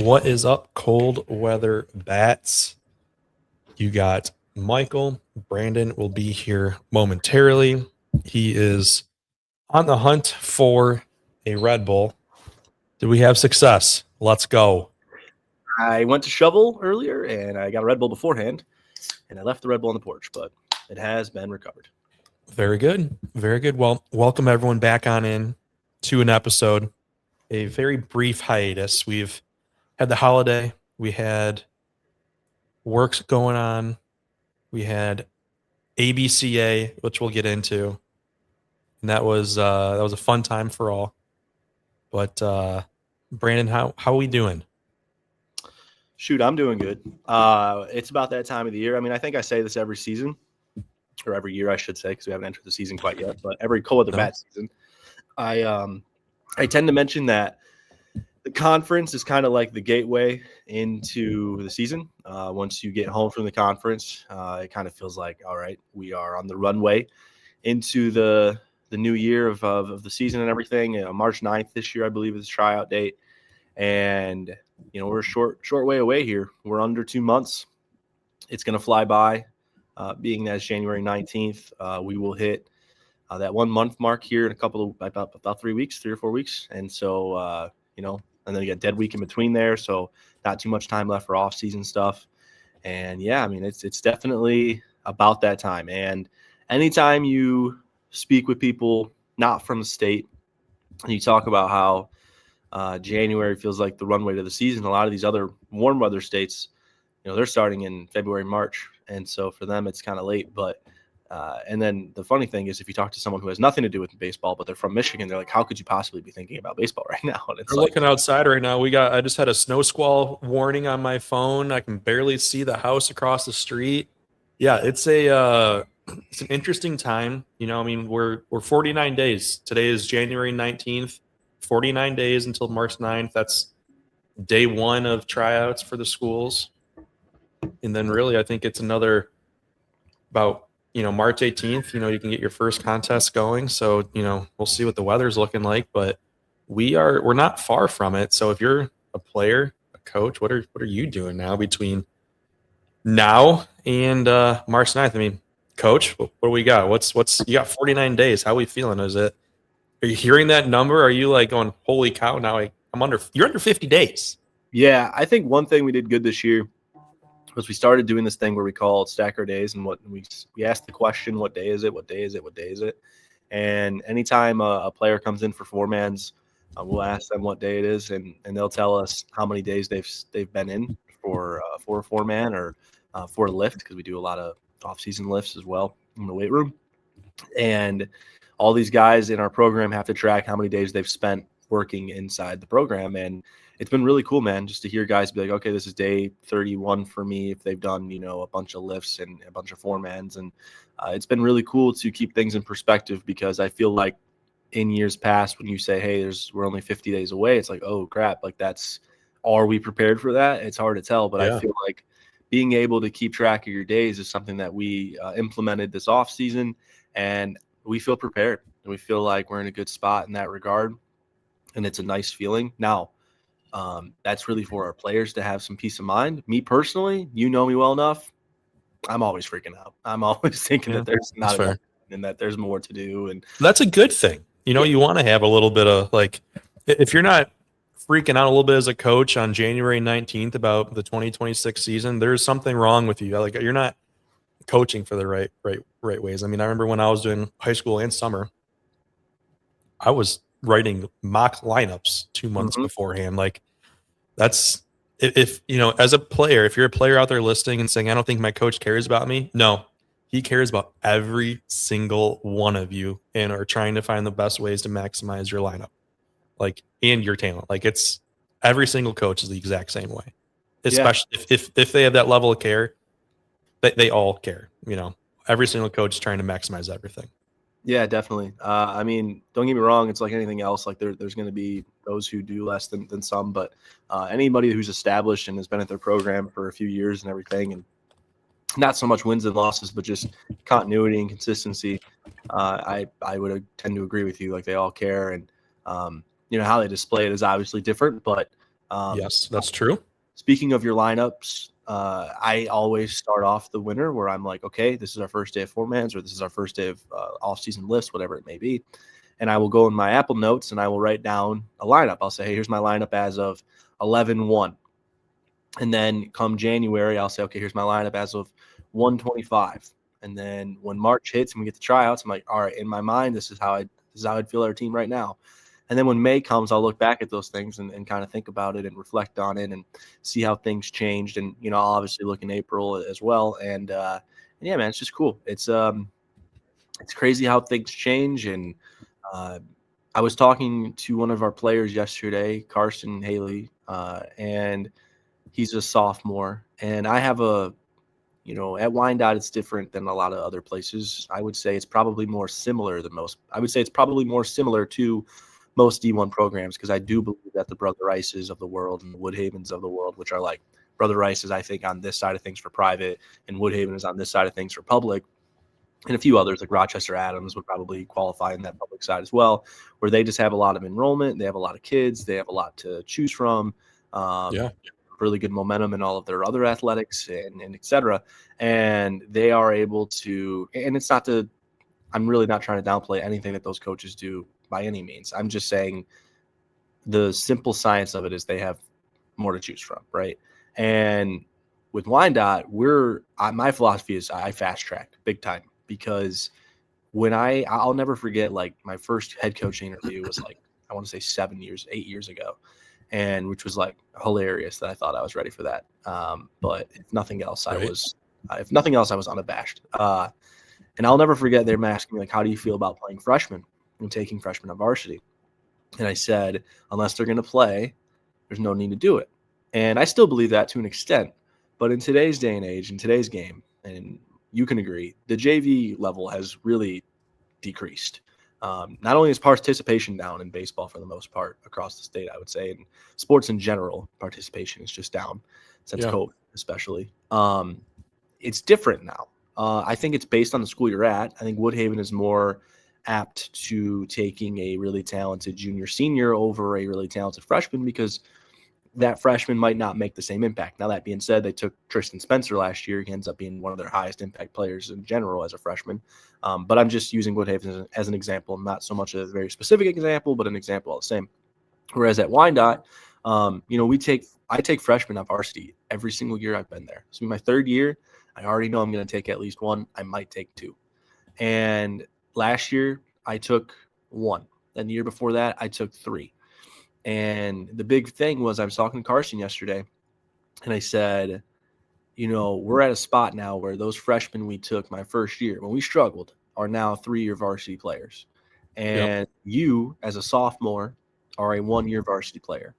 What is up, cold weather bats? You got Michael. Brandon will be here momentarily. He is on the hunt for a Red Bull. Did we have success? Let's go. I went to shovel earlier, and I got a Red Bull beforehand, and I left the Red Bull on the porch, but it has been recovered. Very good. Very good. Well, welcome everyone back on in to an episode. A very brief hiatus. We've had the holiday. We had works going on. We had ABCA, which we'll get into, and that was a fun time for all. But Brandon, how are we doing? Shoot, I'm doing good. It's about that time of the year. I mean, I think I say this every season, or every year, I should say, because we haven't entered the season quite yet. But every cold weather bat season, I tend to mention that the conference is kind of like the gateway into the season. Once you get home from the conference, it kind of feels like, all right, we are on the runway into the new year of the season and everything. March 9th this year, I believe, is the tryout date. And, we're a short way away here. We're under 2 months. It's going to fly by, being that it's January 19th. We will hit that 1 month mark here in about 3 weeks, 3 or 4 weeks. And so, and then you got dead week in between there. So not too much time left for off-season stuff. And yeah, I mean, it's definitely about that time. And anytime you speak with people not from the state and you talk about how January feels like the runway to the season, a lot of these other warm weather states, they're starting in February, March. And so for them, it's kind of late. But and then the funny thing is, if you talk to someone who has nothing to do with baseball, but they're from Michigan, they're like, how could you possibly be thinking about baseball right now? And it's looking outside right now. I just had a snow squall warning on my phone. I can barely see the house across the street. Yeah, it's an interesting time. I mean, we're 49 days. Today is January 19th, 49 days until March 9th. That's day one of tryouts for the schools. And then really, I think it's another about, March 18th, you can get your first contest going. So, we'll see what the weather's looking like, but we're not far from it. So if you're a player, a coach, what are you doing now between now and March 9th? I mean, coach, what do we got? You got 49 days. How are we feeling? Are you hearing that number? Are you like going, holy cow, now you're under 50 days. Yeah, I think one thing we did good this year was we started doing this thing where we called Stacker Days, and we asked the question, what day is it? What day is it? What day is it? And anytime a player comes in for four-mans, we'll ask them what day it is, and they'll tell us how many days they've been in for a four-man or for a lift, because we do a lot of off-season lifts as well in the weight room. And all these guys in our program have to track how many days they've spent working inside the program. And it's been really cool, man, just to hear guys be like, okay, this is day 31 for me if they've done, a bunch of lifts and a bunch of four-mans. And it's been really cool to keep things in perspective, because I feel like in years past, when you say, hey, we're only 50 days away, it's like, oh, crap, like are we prepared for that? It's hard to tell, but yeah. I feel like being able to keep track of your days is something that we implemented this off season, and we feel prepared. We feel like we're in a good spot in that regard, and it's a nice feeling. Now, that's really for our players to have some peace of mind. Me personally, you know me well enough, I'm always freaking out. I'm always thinking that there's not enough and that there's more to do. And that's a good thing. You want to have a little bit of, like, if you're not freaking out a little bit as a coach on January 19th about the 2026 season, there's something wrong with you. Like, you're not coaching for the right ways. I mean, I remember when I was doing high school and summer, I was writing mock lineups 2 months beforehand. Like, that's, if as a player, if you're a player out there listening and saying, I don't think my coach cares about me. No, he cares about every single one of you and are trying to find the best ways to maximize your lineup, like, and your talent. Like, it's every single coach is the exact same way, especially if they have that level of care. They all care. Every single coach is trying to maximize everything. Yeah, definitely. I mean, don't get me wrong. It's like anything else. Like, there's going to be those who do less than some, but anybody who's established and has been at their program for a few years and everything, and not so much wins and losses, but just continuity and consistency, I would tend to agree with you. Like, they all care, and how they display it is obviously different, but Yes, that's true. Speaking of your lineups, I always start off the winter where I'm like, okay, this is our first day of four-mans, or this is our first day of off-season list, whatever it may be. And I will go in my Apple Notes and I will write down a lineup. I'll say, hey, here's my lineup as of 11/1. And then come January, I'll say, okay, here's my lineup as of 1/25. And then when March hits and we get the tryouts, I'm like, all right, in my mind, this is how I'd feel our team right now. And then when May comes, I'll look back at those things and kind of think about it and reflect on it and see how things changed. And, I'll obviously look in April as well. And yeah, man, it's just cool. It's crazy how things change. And I was talking to one of our players yesterday, Carson Haley, and he's a sophomore. And I have at Wyandotte, it's different than a lot of other places. I would say it's probably more similar than most. I would say it's probably more similar to most D1 programs, because I do believe that the Brother Rices of the world and the Woodhavens of the world, which are like Brother Rice is, I think, on this side of things for private, and Woodhaven is on this side of things for public. And a few others like Rochester Adams would probably qualify in that public side as well, where they just have a lot of enrollment. They have a lot of kids. They have a lot to choose from. Really good momentum in all of their other athletics and et cetera. And they are able to, and it's not to, I'm really not trying to downplay anything that those coaches do by any means. I'm just saying the simple science of it is they have more to choose from, right? And with Wyandotte, my philosophy is I fast track big time, because when I'll never forget, like, my first head coaching interview was like, I want to say 8 years ago, and which was like hilarious that I thought I was ready for that. But if nothing else, I was unabashed. And I'll never forget them asking me, like, how do you feel about playing freshmen and taking freshmen on varsity? And I said, unless they're going to play, there's no need to do it. And I still believe that to an extent. But in today's day and age, in today's game, and you can agree, the JV level has really decreased. Not only is participation down in baseball for the most part across the state, I would say, and sports in general, participation is just down since COVID, especially. It's different now. I think it's based on the school you're at. I think Woodhaven is more apt to taking a really talented junior senior over a really talented freshman, because that freshman might not make the same impact. Now, that being said, they took Tristan Spencer last year. He ends up being one of their highest impact players in general as a freshman. But I'm just using Woodhaven as an example, not so much a very specific example, but an example all the same. Whereas at Wyandotte, I take freshmen on varsity every single year I've been there. So in my third year, I already know I'm going to take at least one. I might take two. And last year, I took one. Then the year before that, I took three. And the big thing was, I was talking to Carson yesterday, and I said, we're at a spot now where those freshmen we took my first year, when we struggled, are now 3-year varsity players. And you, as a sophomore, are a 1-year varsity player.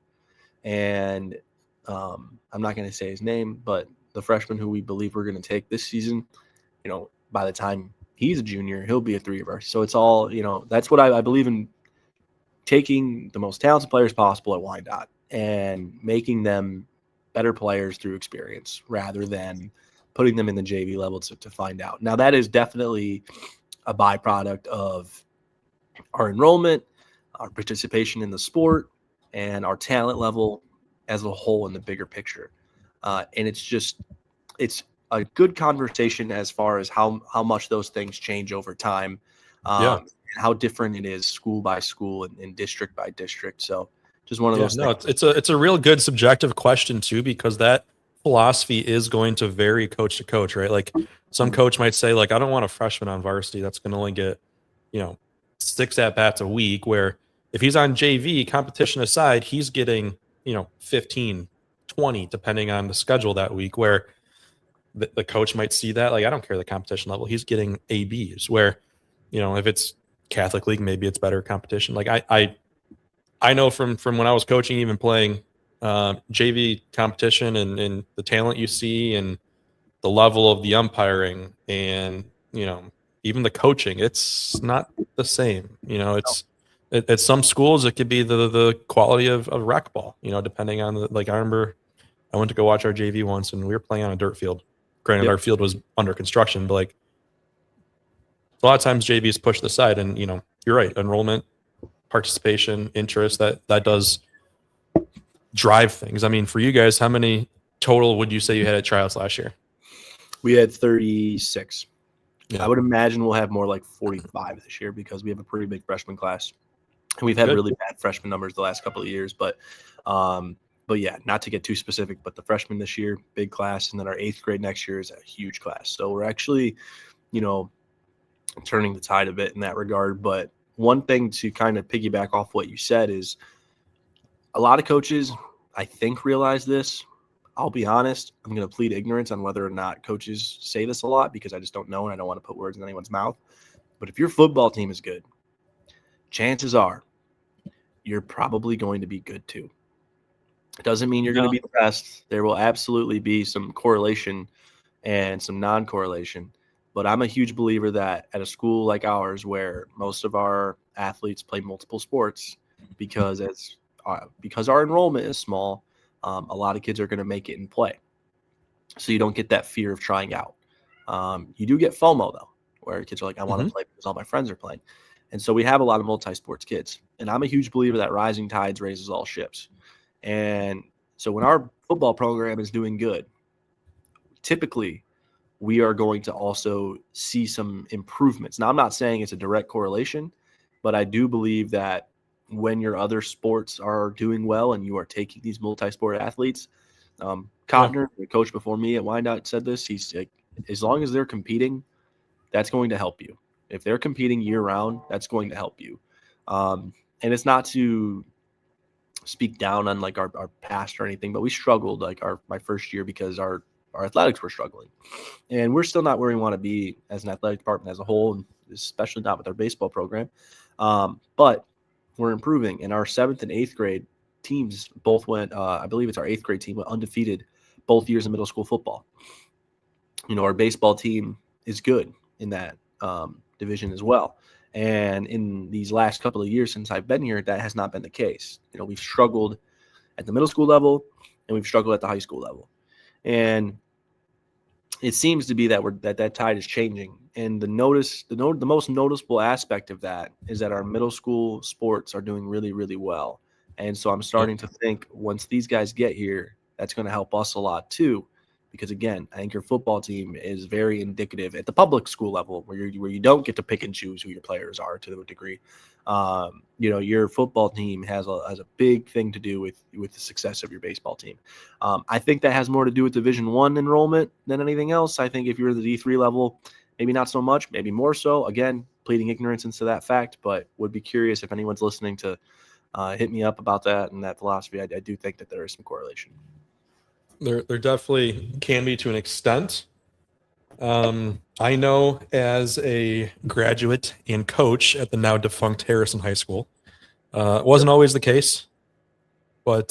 And I'm not going to say his name, but the freshman who we believe we're going to take this season, by the time he's a junior, he'll be a 3-year varsity. So it's all, that's what I believe in, taking the most talented players possible at Wyandotte and making them better players through experience rather than putting them in the JV level to find out. Now, that is definitely a byproduct of our enrollment, our participation in the sport, and our talent level as a whole in the bigger picture. And it's a good conversation as far as how much those things change over time. How different it is school by school and district by district. So just one of those things. It's a real good subjective question too, because that philosophy is going to vary coach to coach, right? Like, some coach might say, like, I don't want a freshman on varsity that's going to only get, 6 at-bats a week, where if he's on JV, competition aside, he's getting, 15, 20, depending on the schedule that week, where the coach might see that, like, I don't care the competition level, he's getting ABs, where, if it's Catholic League, maybe it's better competition. Like, I know from when I was coaching, even playing JV competition, and the talent you see and the level of the umpiring and, even the coaching, it's not the same. It's at some schools, it could be the quality of rec ball, depending on I remember I went to go watch our JV once, and we were playing on a dirt field. Granted, our field was under construction, but like, a lot of times JV is pushed aside, and you're right, enrollment, participation, interest, that does drive things. I mean, for you guys, how many total would you say you had at tryouts last year? We had 36. Yeah. I would imagine we'll have more like 45 this year because we have a pretty big freshman class. And we've had Good. really bad freshman numbers the last couple of years. But yeah, not to get too specific, but the freshmen this year, big class. And then our 8th grade next year is a huge class. So we're actually, turning the tide a bit in that regard. But one thing to kind of piggyback off what you said is a lot of coaches, I think, realize this. I'll be honest, I'm going to plead ignorance on whether or not coaches say this a lot because I just don't know and I don't want to put words in anyone's mouth. But if your football team is good, chances are you're probably going to be good too. It doesn't mean you're going to be the best. There will absolutely be some correlation and some non-correlation. But I'm a huge believer that at a school like ours, where most of our athletes play multiple sports, because our enrollment is small, a lot of kids are going to make it and play. So you don't get that fear of trying out. You do get FOMO, though, where kids are like, I want to play because all my friends are playing. And so we have a lot of multi-sports kids. And I'm a huge believer that rising tides raises all ships. And so when our football program is doing good, typically we are going to also see some improvements. Now, I'm not saying it's a direct correlation, but I do believe that when your other sports are doing well and you are taking these multi-sport athletes, Cotner, the coach before me at Wyandotte, said this. He's like, as long as they're competing, that's going to help you. If they're competing year-round, that's going to help you. And it's not to speak down on like our past or anything, but we struggled like my first year because our athletics were struggling. And we're still not where we want to be as an athletic department as a whole, and especially not with our baseball program. But we're improving. And our 7th and 8th grade teams both went, I believe it's our 8th grade team, went undefeated both years in middle school football. Our baseball team is good in that division as well. And in these last couple of years since I've been here, that has not been the case. We've struggled at the middle school level and we've struggled at the high school level. And it seems to be that tide is changing. And the most noticeable aspect of that is that our middle school sports are doing really, really well. And so I'm starting to think once these guys get here, that's going to help us a lot too. Because again, I think your football team is very indicative at the public school level where you don't get to pick and choose who your players are to a degree. Your football team has a big thing to do with the success of your baseball team. I think that has more to do with Division I enrollment than anything else. I think if you're at the D3 level, maybe not so much, maybe more so. Again, pleading ignorance into that fact, but would be curious if anyone's listening to hit me up about that and that philosophy. I do think that there is some correlation. There definitely can be to an extent. I know as a graduate and coach at the now defunct Harrison High School, it wasn't always the case, but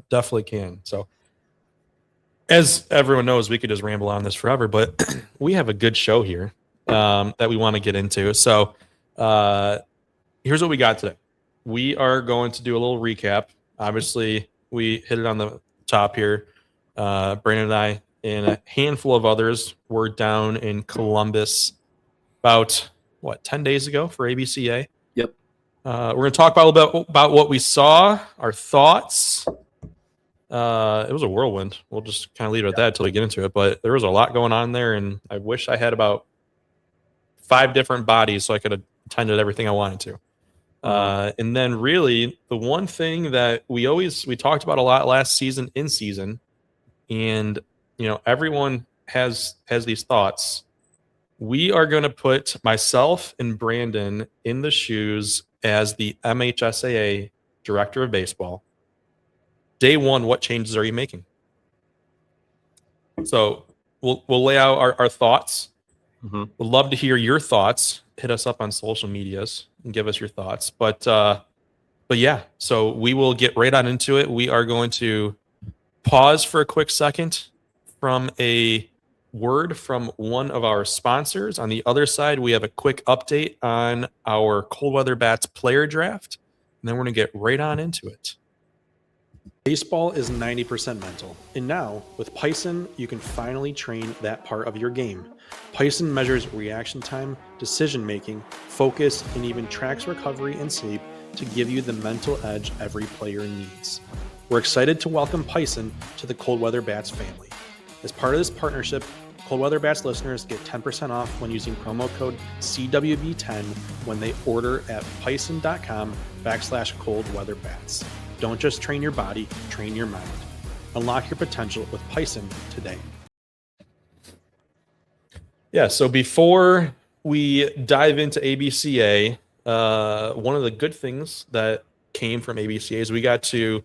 definitely can. So as everyone knows, we could just ramble on this forever, but we have a good show here that we want to get into. So here's what we got today. We are going to do a little recap. Obviously, we hit it on the top here. Brandon and I and a handful of others were down in Columbus about 10 days ago for ABCA. Yep. We're going to talk about a little bit about what we saw, our thoughts. It was a whirlwind. We'll just kind of leave it at that until we get into it. But there was a lot going on there, and I wish I had about 5 different bodies so I could have attended everything I wanted to. And then really the one thing that we talked about a lot last season in season, and everyone has these thoughts. We are going to put myself and Brandon in the shoes as the MHSAA Director of Baseball. Day one, what changes are you making? So we'll lay out our thoughts. We'd love to hear your thoughts. Hit us up on social medias and give us your thoughts. But yeah, so we will get right on into it. We are going to pause for a quick second from a word from one of our sponsors. On the other side, we have a quick update on our Cold Weather Bats player draft, and then we're going to get right on into it. Baseball is 90% mental, and now with Python, you can finally train that part of your game. Python measures reaction time, decision making, focus, and even tracks recovery and sleep to give you the mental edge every player needs. we're excited to welcome Pison to the Cold Weather Bats family. As part of this partnership, Cold Weather Bats listeners get 10% off when using promo code CWB10 when they order at pison.com/coldweatherbats. Don't just train your body, train your mind. Unlock your potential with Pison today. Yeah, so before we dive into ABCA, one of the good things that came from ABCA is we got to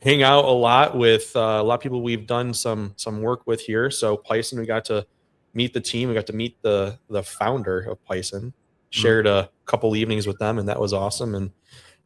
hang out a lot with a lot of people we've done some work with here. So Pison, we got to meet the team. We got to meet the founder of Pison, shared a couple evenings with them, and that was awesome. And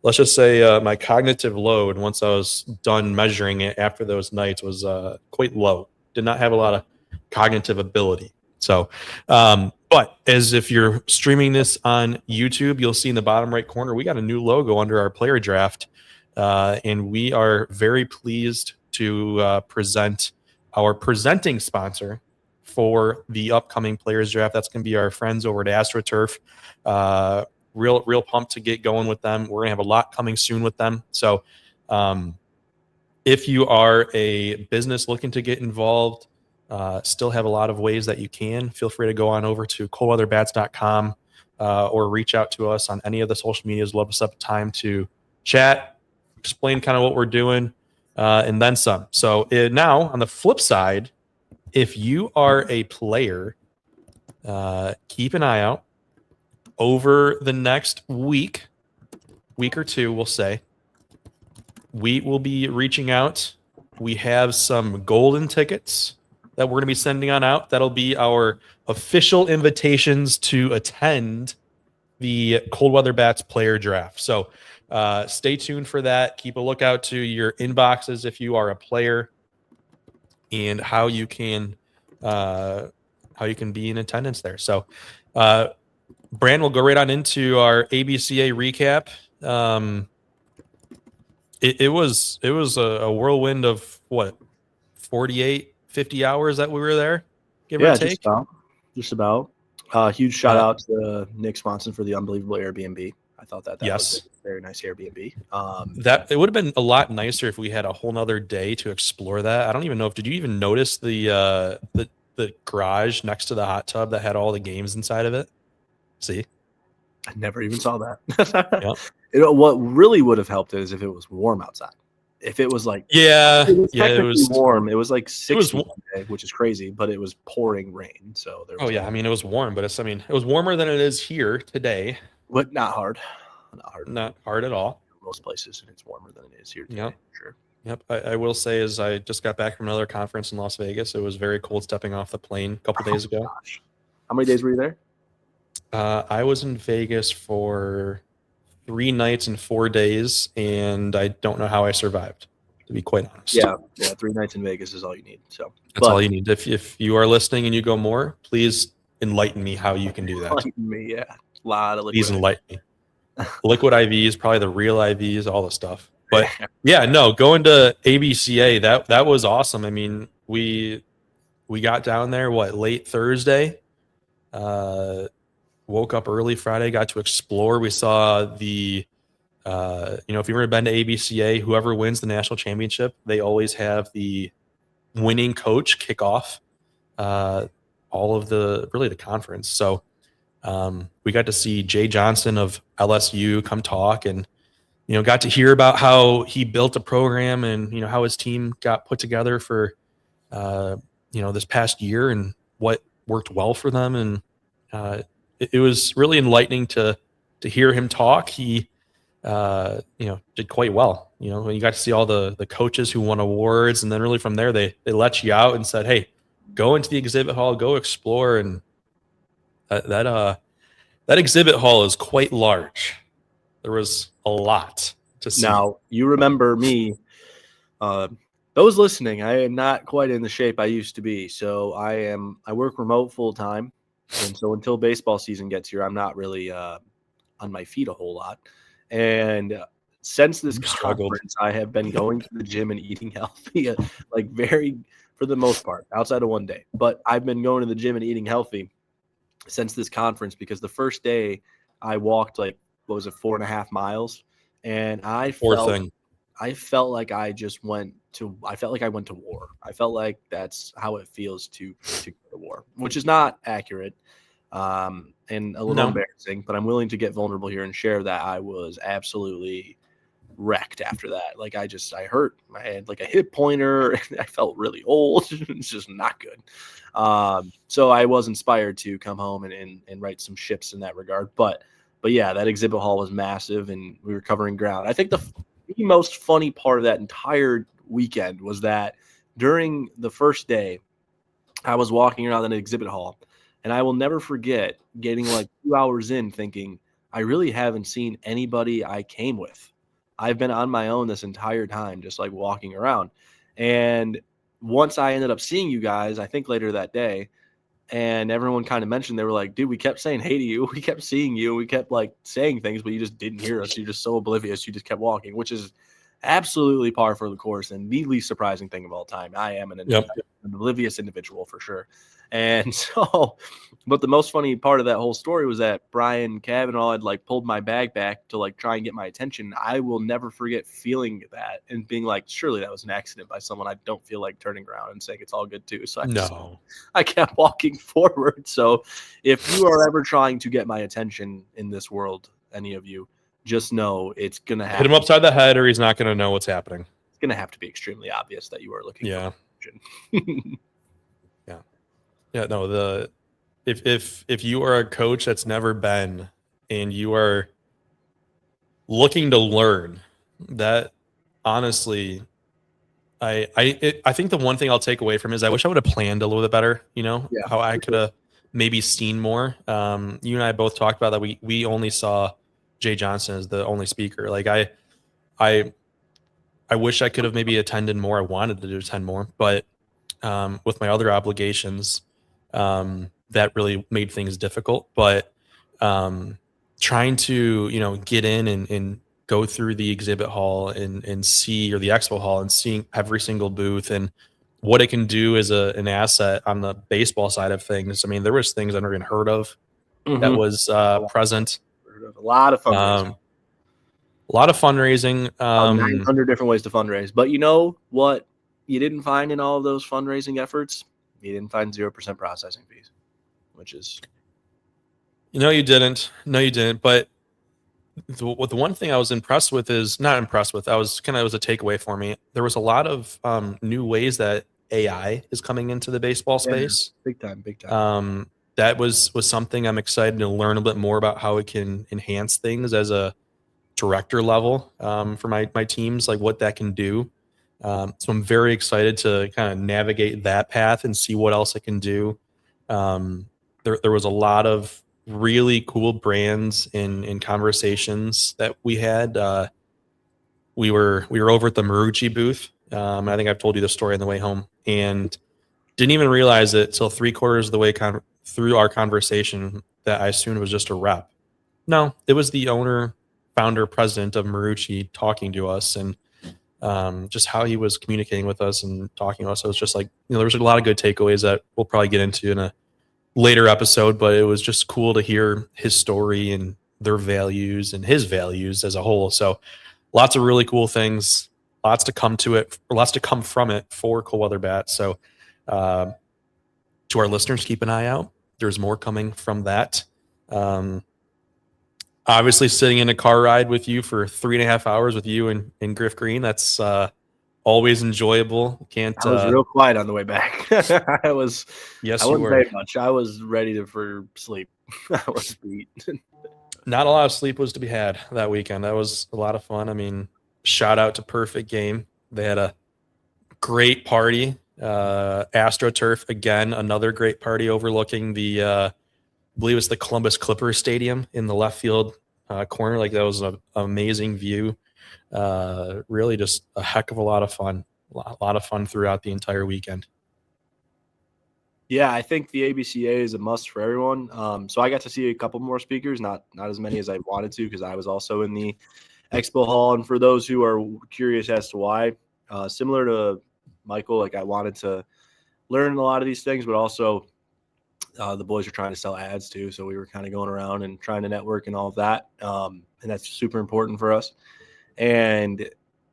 let's just say my cognitive load, once I was done measuring it after those nights, was quite low. Did not have a lot of cognitive ability. So, but as if you're streaming this on YouTube, you'll see in the bottom right corner, we got a new logo under our player draft. And we are very pleased to present our presenting sponsor for the upcoming players draft. That's going to be our friends over at AstroTurf. Real pumped to get going with them. We're going to have a lot coming soon with them. So if you are a business looking to get involved, still have a lot of ways that you can. Feel free to go on over to coldweatherbats.com or reach out to us on any of the social medias. Love to set up time to chat, explain kind of what we're doing, and then some. So now on the flip side, if you are a player, keep an eye out over the next week or two, we'll say. We will be reaching out. We have some golden tickets that we're going to be sending on out. That'll be our official invitations to attend the Cold Weather Bats player draft. So stay tuned for that. Keep a lookout to your inboxes if you are a player, and how you can be in attendance there. So Brand, we'll go right on into our ABCA recap. It was a whirlwind of what, 48, 50 hours that we were there, give or take. Just about. Huge shout out to Nick Swanson for the unbelievable Airbnb. I thought that was a very nice Airbnb. That it would have been a lot nicer if we had a whole nother day to explore that. I don't even know if, did you even notice the garage next to the hot tub that had all the games inside of it? See, I never even saw that. Yep. What really would have helped is if it was warm outside. If it was like, it was warm. It was like 60 one day, which is crazy, but it was pouring rain. So there was I mean, it was warm, but it was warmer than it is here today. But not hard. Not hard at all. Most places, and it's warmer than it is here today. Yep. Sure. Yep. I will say, as I just got back from another conference in Las Vegas, it was very cold stepping off the plane a couple days ago. Gosh. How many days were you there? I was in Vegas for 3 nights and 4 days, and I don't know how I survived, to be quite honest. Yeah, 3 nights in Vegas is all you need. So that's all you need. If you are listening and you go more, please enlighten me how you can do that. Enlighten me, yeah. A lot of liquid. Please enlighten me. Liquid IVs, probably the real IVs, all the stuff. But yeah, no, going to ABCA, that was awesome. I mean, we got down there late Thursday. Woke up early Friday, got to explore. We saw the if you've ever been to ABCA, whoever wins the national championship, they always have the winning coach kick off all of the conference. So we got to see Jay Johnson of LSU come talk, and got to hear about how he built a program, and how his team got put together for this past year and what worked well for them. And it was really enlightening to hear him talk. He did quite well. When you got to see all the coaches who won awards, and then really from there they let you out and said, hey, go into the exhibit hall, go explore. And that exhibit hall is quite large. There was a lot to see. Now, you remember me. Those listening, I am not quite in the shape I used to be. So I work remote full time. And so until baseball season gets here, I'm not really on my feet a whole lot. And since this conference, I have been going to the gym and eating healthy, for the most part, outside of one day. But I've been going to the gym and eating healthy since this conference, because the first day I walked 4.5 miles, and I I felt like I went to war. I felt like that's how it feels to go to war, which is not accurate, and a little No. embarrassing, but I'm willing to get vulnerable here and share that I was absolutely wrecked after that. Like I hurt. I had like a hip pointer. I felt really old. It's just not good. So I was inspired to come home and write some ships in that regard. But yeah, that exhibit hall was massive, and we were covering ground. I think the most funny part of that entire weekend was that during the first day, I was walking around an exhibit hall, and I will never forget getting like 2 hours in thinking, I really haven't seen anybody I came with. I've been on my own this entire time, just like walking around. And once I ended up seeing you guys, I think later that day, and everyone kind of mentioned, they were like, dude, we kept saying hey to you. We kept seeing you. We kept like saying things, but you just didn't hear us. You're just so oblivious. You just kept walking, which is absolutely par for the course and the least surprising thing of all time. I am an oblivious individual for sure. And so, but the most funny part of that whole story was that Brian Cavanaugh had like pulled my bag back to like try and get my attention. I will never forget feeling that and being like, surely that was an accident by someone. I don't feel like turning around and saying it's all good too. So I kept walking forward. So if you are ever trying to get my attention in this world, any of you, just know it's going to happen. Hit him upside the head or he's not going to know what's happening. It's going to have to be extremely obvious that you are looking for attention. Yeah, no, if you are a coach that's never been and you are looking to learn, that honestly, I think the one thing I'll take away from is I wish I would have planned a little bit better, how I could have maybe seen more. You and I both talked about that we only saw Jay Johnson as the only speaker. Like I wish I could have maybe attended more. I wanted to attend more, but with my other obligations, that really made things difficult. But trying to get in and go through the exhibit hall and see, or the expo hall, and seeing every single booth and what it can do as an asset on the baseball side of things. I mean, there was things I never even heard of that was present. A lot of fundraising. A lot of fundraising. 900 different ways to fundraise. But you know what you didn't find in all of those fundraising efforts? You didn't find 0% processing fees, which is... No, you didn't. But the one thing I was impressed with is not impressed with. It was a takeaway for me. There was a lot of new ways that AI is coming into the baseball space. Big time. That was something I'm excited to learn a bit more about, how it can enhance things as a director level for my teams, like what that can do. So I'm very excited to kind of navigate that path and see what else it can do. There was a lot of really cool brands in conversations that we had. We were over at the Marucci booth. I think I've told you the story on the way home, and didn't even realize it till 3/4 of the way through our conversation that I assumed it was just a rep. No, it was the owner, founder, president of Marucci talking to us, and just how he was communicating with us and talking to us. So it's just like, there was a lot of good takeaways that we'll probably get into in a later episode, but it was just cool to hear his story and their values and his values as a whole. So lots of really cool things, lots to come from it for Cold Weather Bats. So to our listeners, keep an eye out. There's more coming from that. Obviously sitting in a car ride with you for 3.5 hours with you and Griff Green, that's always enjoyable. I was real quiet on the way back. I wasn't very much. I was ready for sleep. I was beat. Not a lot of sleep was to be had that weekend. That was a lot of fun. I mean, shout out to Perfect Game. They had a great party. AstroTurf, again, another great party overlooking the I believe it's the Columbus Clippers Stadium in the left field corner. Like, that was an amazing view. Really just a heck of a lot of fun. A lot of fun throughout the entire weekend. Yeah, I think the ABCA is a must for everyone. So I got to see a couple more speakers, not as many as I wanted to, because I was also in the expo hall. And for those who are curious as to why, similar to Michael, like, I wanted to learn a lot of these things, but also the boys are trying to sell ads too. So we were kind of going around and trying to network and all of that. And that's super important for us. And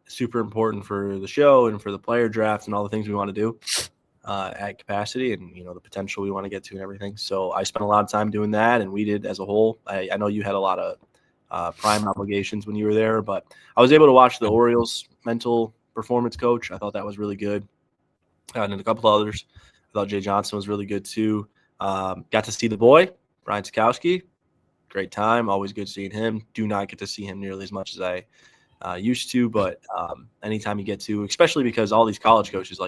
super important for the show and for the player draft and all the things we want to do at capacity and, the potential we want to get to and everything. So I spent a lot of time doing that, and we did as a whole. I know you had a lot of prime obligations when you were there, but I was able to watch the Orioles mental performance coach. I thought that was really good. And a couple others. I thought Jay Johnson was really good too. Got to see the boy, Brian Sikowski. Great time. Always good seeing him. Do not get to see him nearly as much as I used to, but anytime you get to, especially because all these college coaches,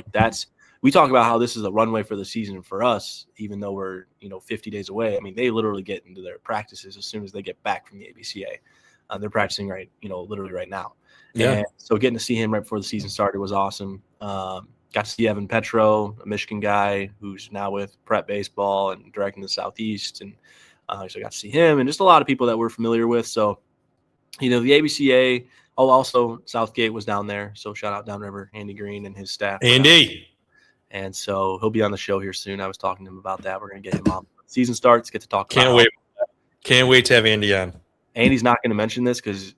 we talk about how this is a runway for the season for us, even though we're 50 days away. I mean, they literally get into their practices as soon as they get back from the ABCA. They're practicing literally right now. Yeah. And so getting to see him right before the season started was awesome. Got to see Evan Petro, a Michigan guy who's now with Prep Baseball and directing the Southeast, and so I got to see him and just a lot of people that we're familiar with. So, the ABCA. Oh, also Southgate was down there. So shout out Downriver, Andy Green and his staff. Andy. And so he'll be on the show here soon. I was talking to him about that. We're going to get him on. Season starts, get to talk Can't about wait. Can't wait to have Andy on. Andy's not going to mention this because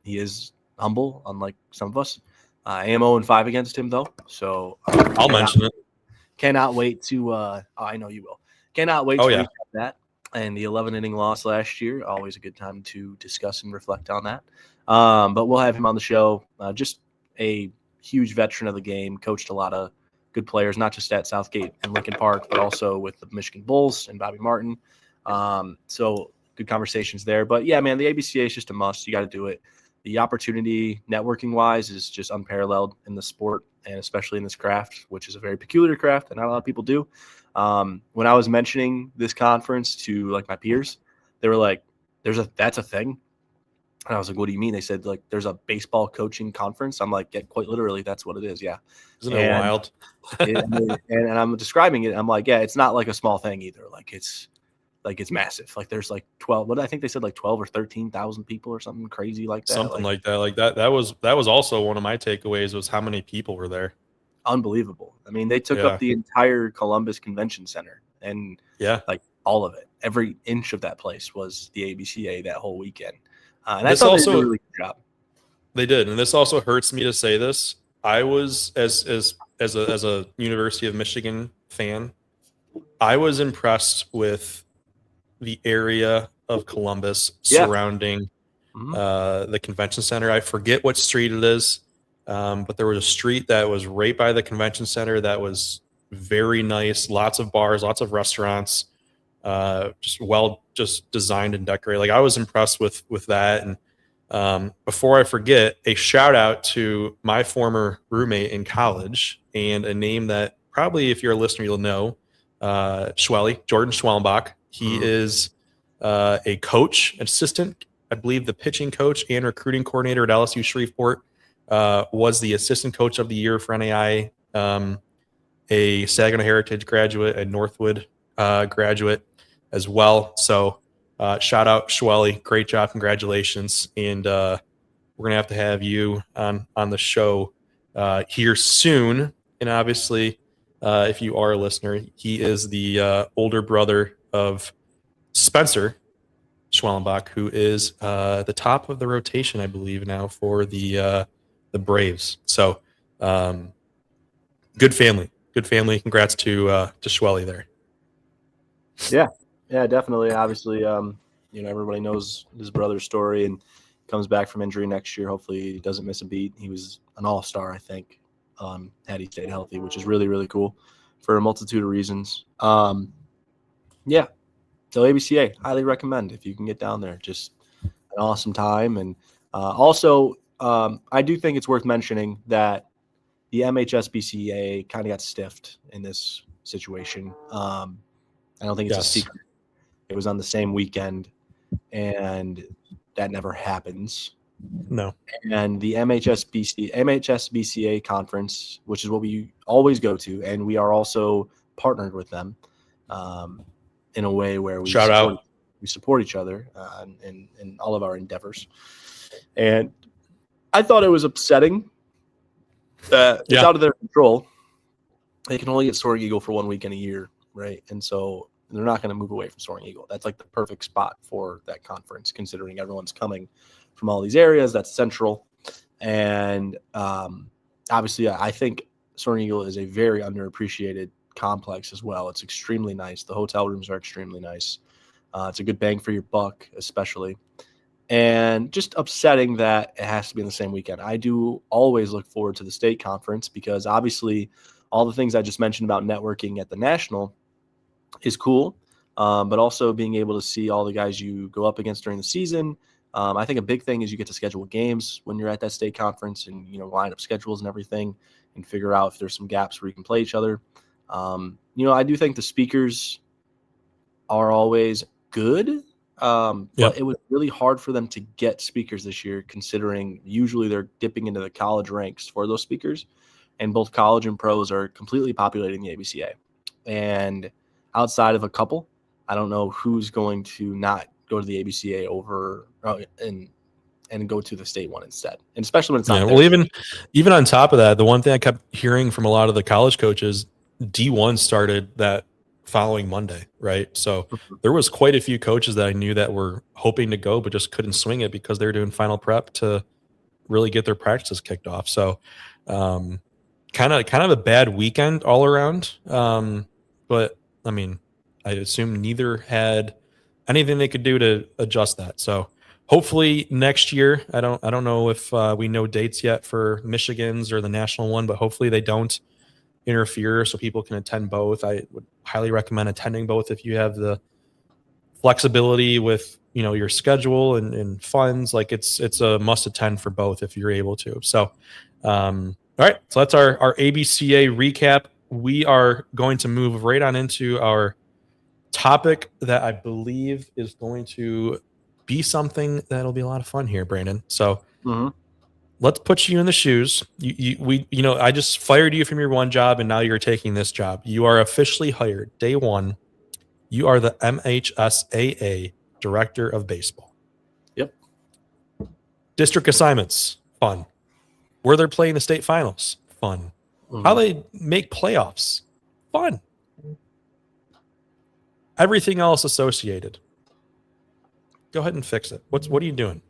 he is humble, unlike some of us. I am 0-5 against him, though. So I'll mention it. Cannot wait to I know you will. Cannot wait to recap that. And the 11-inning loss last year, always a good time to discuss and reflect on that. But we'll have him on the show. Just a huge veteran of the game, coached a lot of good players, not just at Southgate and Lincoln Park, but also with the Michigan Bulls and Bobby Martin. So good conversations there. But, yeah, man, the ABCA is just a must. You got to do it. The opportunity networking-wise is just unparalleled in the sport and especially in this craft, which is a very peculiar craft that not a lot of people do. When I was mentioning this conference to, my peers, they were like, that's a thing? And I was like, what do you mean? They said, there's a baseball coaching conference. I'm like, yeah, quite literally, that's what it is, yeah. Isn't it wild? and I'm describing it. I'm like, yeah, it's not like a small thing either. It's massive. There's 12. What I think they said 12 or 13,000 people or something crazy like that. Something like that. That was also one of my takeaways was how many people were there. Unbelievable. I mean, they took up the entire Columbus Convention Center and all of it. Every inch of that place was the ABCA that whole weekend. And I thought they did a really good job. They did, and this also hurts me to say this. I was as a University of Michigan fan, I was impressed with the area of Columbus surrounding the convention center. I forget what street it is, but there was a street that was right by the convention center that was very nice. Lots of bars, lots of restaurants, just designed and decorated. I was impressed with that. And before I forget, a shout out to my former roommate in college and a name that probably if you're a listener, you'll know, Jordan Schwellenbach. He is a coach, assistant, I believe the pitching coach and recruiting coordinator at LSU Shreveport, was the assistant coach of the year for NAI, a Saginaw Heritage graduate, a Northwood graduate as well. So shout out Schwelly. Great job. Congratulations. And we're going to have you on the show here soon. And obviously, if you are a listener, he is the older brother of Spencer Schwellenbach, who is the top of the rotation, I believe, now for the Braves. So good family. Good family. Congrats to Schwelly there. Yeah, definitely. Obviously, everybody knows his brother's story and comes back from injury next year. Hopefully he doesn't miss a beat. He was an all-star, I think, had he stayed healthy, which is really, really cool for a multitude of reasons. Yeah. So ABCA, highly recommend if you can get down there. Just an awesome time. And also, I do think it's worth mentioning that the MHSBCA kind of got stiffed in this situation. I don't think it's a secret. It was on the same weekend, and that never happens. No. And the MHSBCA conference, which is what we always go to, and we are also partnered with them in a way where we support each other in all of our endeavors. And I thought it was upsetting that it's out of their control. They can only get Soaring Eagle for 1 weekend a year, right? And so they're not going to move away from Soaring Eagle. That's the perfect spot for that conference, considering everyone's coming from all these areas. That's central. And obviously, I think Soaring Eagle is a very underappreciated complex as well. It's extremely nice. The hotel rooms are extremely nice. It's a good bang for your buck, especially. And just upsetting that it has to be in the same weekend. I do always look forward to the state conference because obviously all the things I just mentioned about networking at the national is cool, but also being able to see all the guys you go up against during the season. I think a big thing is you get to schedule games when you're at that state conference and, line up schedules and everything and figure out if there's some gaps where you can play each other. I do think the speakers are always good. But it was really hard for them to get speakers this year, considering usually they're dipping into the college ranks for those speakers, and both college and pros are completely populating the ABCA. And outside of a couple, I don't know who's going to not go to the ABCA over and go to the state one instead, and especially when it's not there. Well, even on top of that, the one thing I kept hearing from a lot of the college coaches, D1 started that following Monday, right? So there was quite a few coaches that I knew that were hoping to go but just couldn't swing it because they were doing final prep to really get their practices kicked off. So kind of a bad weekend all around. But I mean, I assume neither had anything they could do to adjust that. So hopefully next year, I don't know if we know dates yet for Michigan's or the national one, but hopefully they don't interfere so people can attend both. I would highly recommend attending both if you have the flexibility with your schedule and funds. Like it's a must attend for both if you're able to. So all right, so that's our ABCA recap. We are going to move right on into our topic that I believe is going to be something that'll be a lot of fun here, Brandon. So let's put you in the shoes. I just fired you from your one job and now you're taking this job. You are officially hired. Day one, you are the MHSAA Director of Baseball. Yep. District assignments, fun. Where they're playing the state finals, fun. How they make playoffs, fun. Everything else associated. Go ahead and fix it. What are you doing?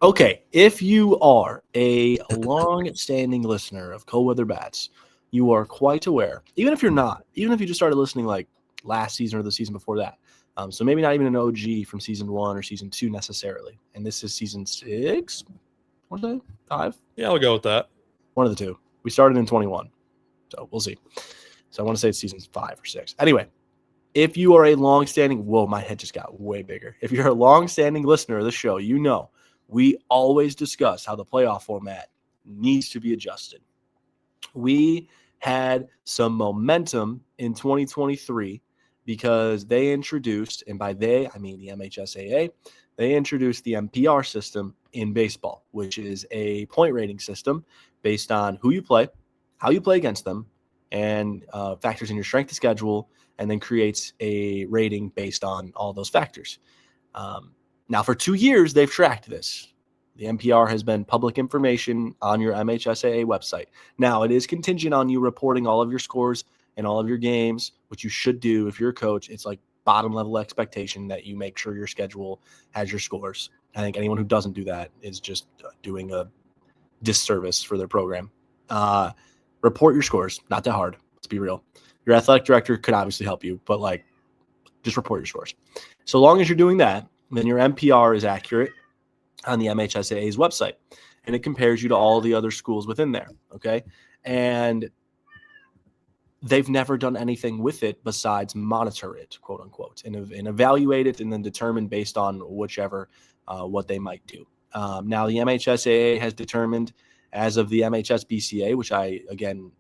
Okay, if you are a long-standing listener of Cold Weather Bats, you are quite aware. Even if you're not, even if you just started listening like last season or the season before that, so maybe not even an OG from season 1 or season 2 necessarily, and this is season 6, what was it? 5? Yeah, I'll go with that. One of the two. We started in 21, so we'll see. So I want to say it's season 5 or 6. Anyway, if you are a long-standing, whoa, my head just got way bigger. If you're a long-standing listener of the show, we always discuss how the playoff format needs to be adjusted. We had some momentum in 2023 because they introduced, and by they, I mean the MHSAA, they introduced the MPR system in baseball, which is a point rating system based on who you play, how you play against them, and factors in your strength of schedule, and then creates a rating based on all those factors. Now, for 2 years, they've tracked this. The MPR has been public information on your MHSAA website. Now, it is contingent on you reporting all of your scores and all of your games, which you should do if you're a coach. It's like bottom level expectation that you make sure your schedule has your scores. I think anyone who doesn't do that is just doing a disservice for their program. Report your scores. Not that hard. Let's be real. Your athletic director could obviously help you, but just report your scores. So long as you're doing that, then your MPR is accurate on the MHSAA's website, and it compares you to all the other schools within there, okay? And they've never done anything with it besides monitor it, quote unquote, and evaluate it and then determine based on whichever what they might do. Now, the MHSAA has determined, as of the MHSBCA, which I, again,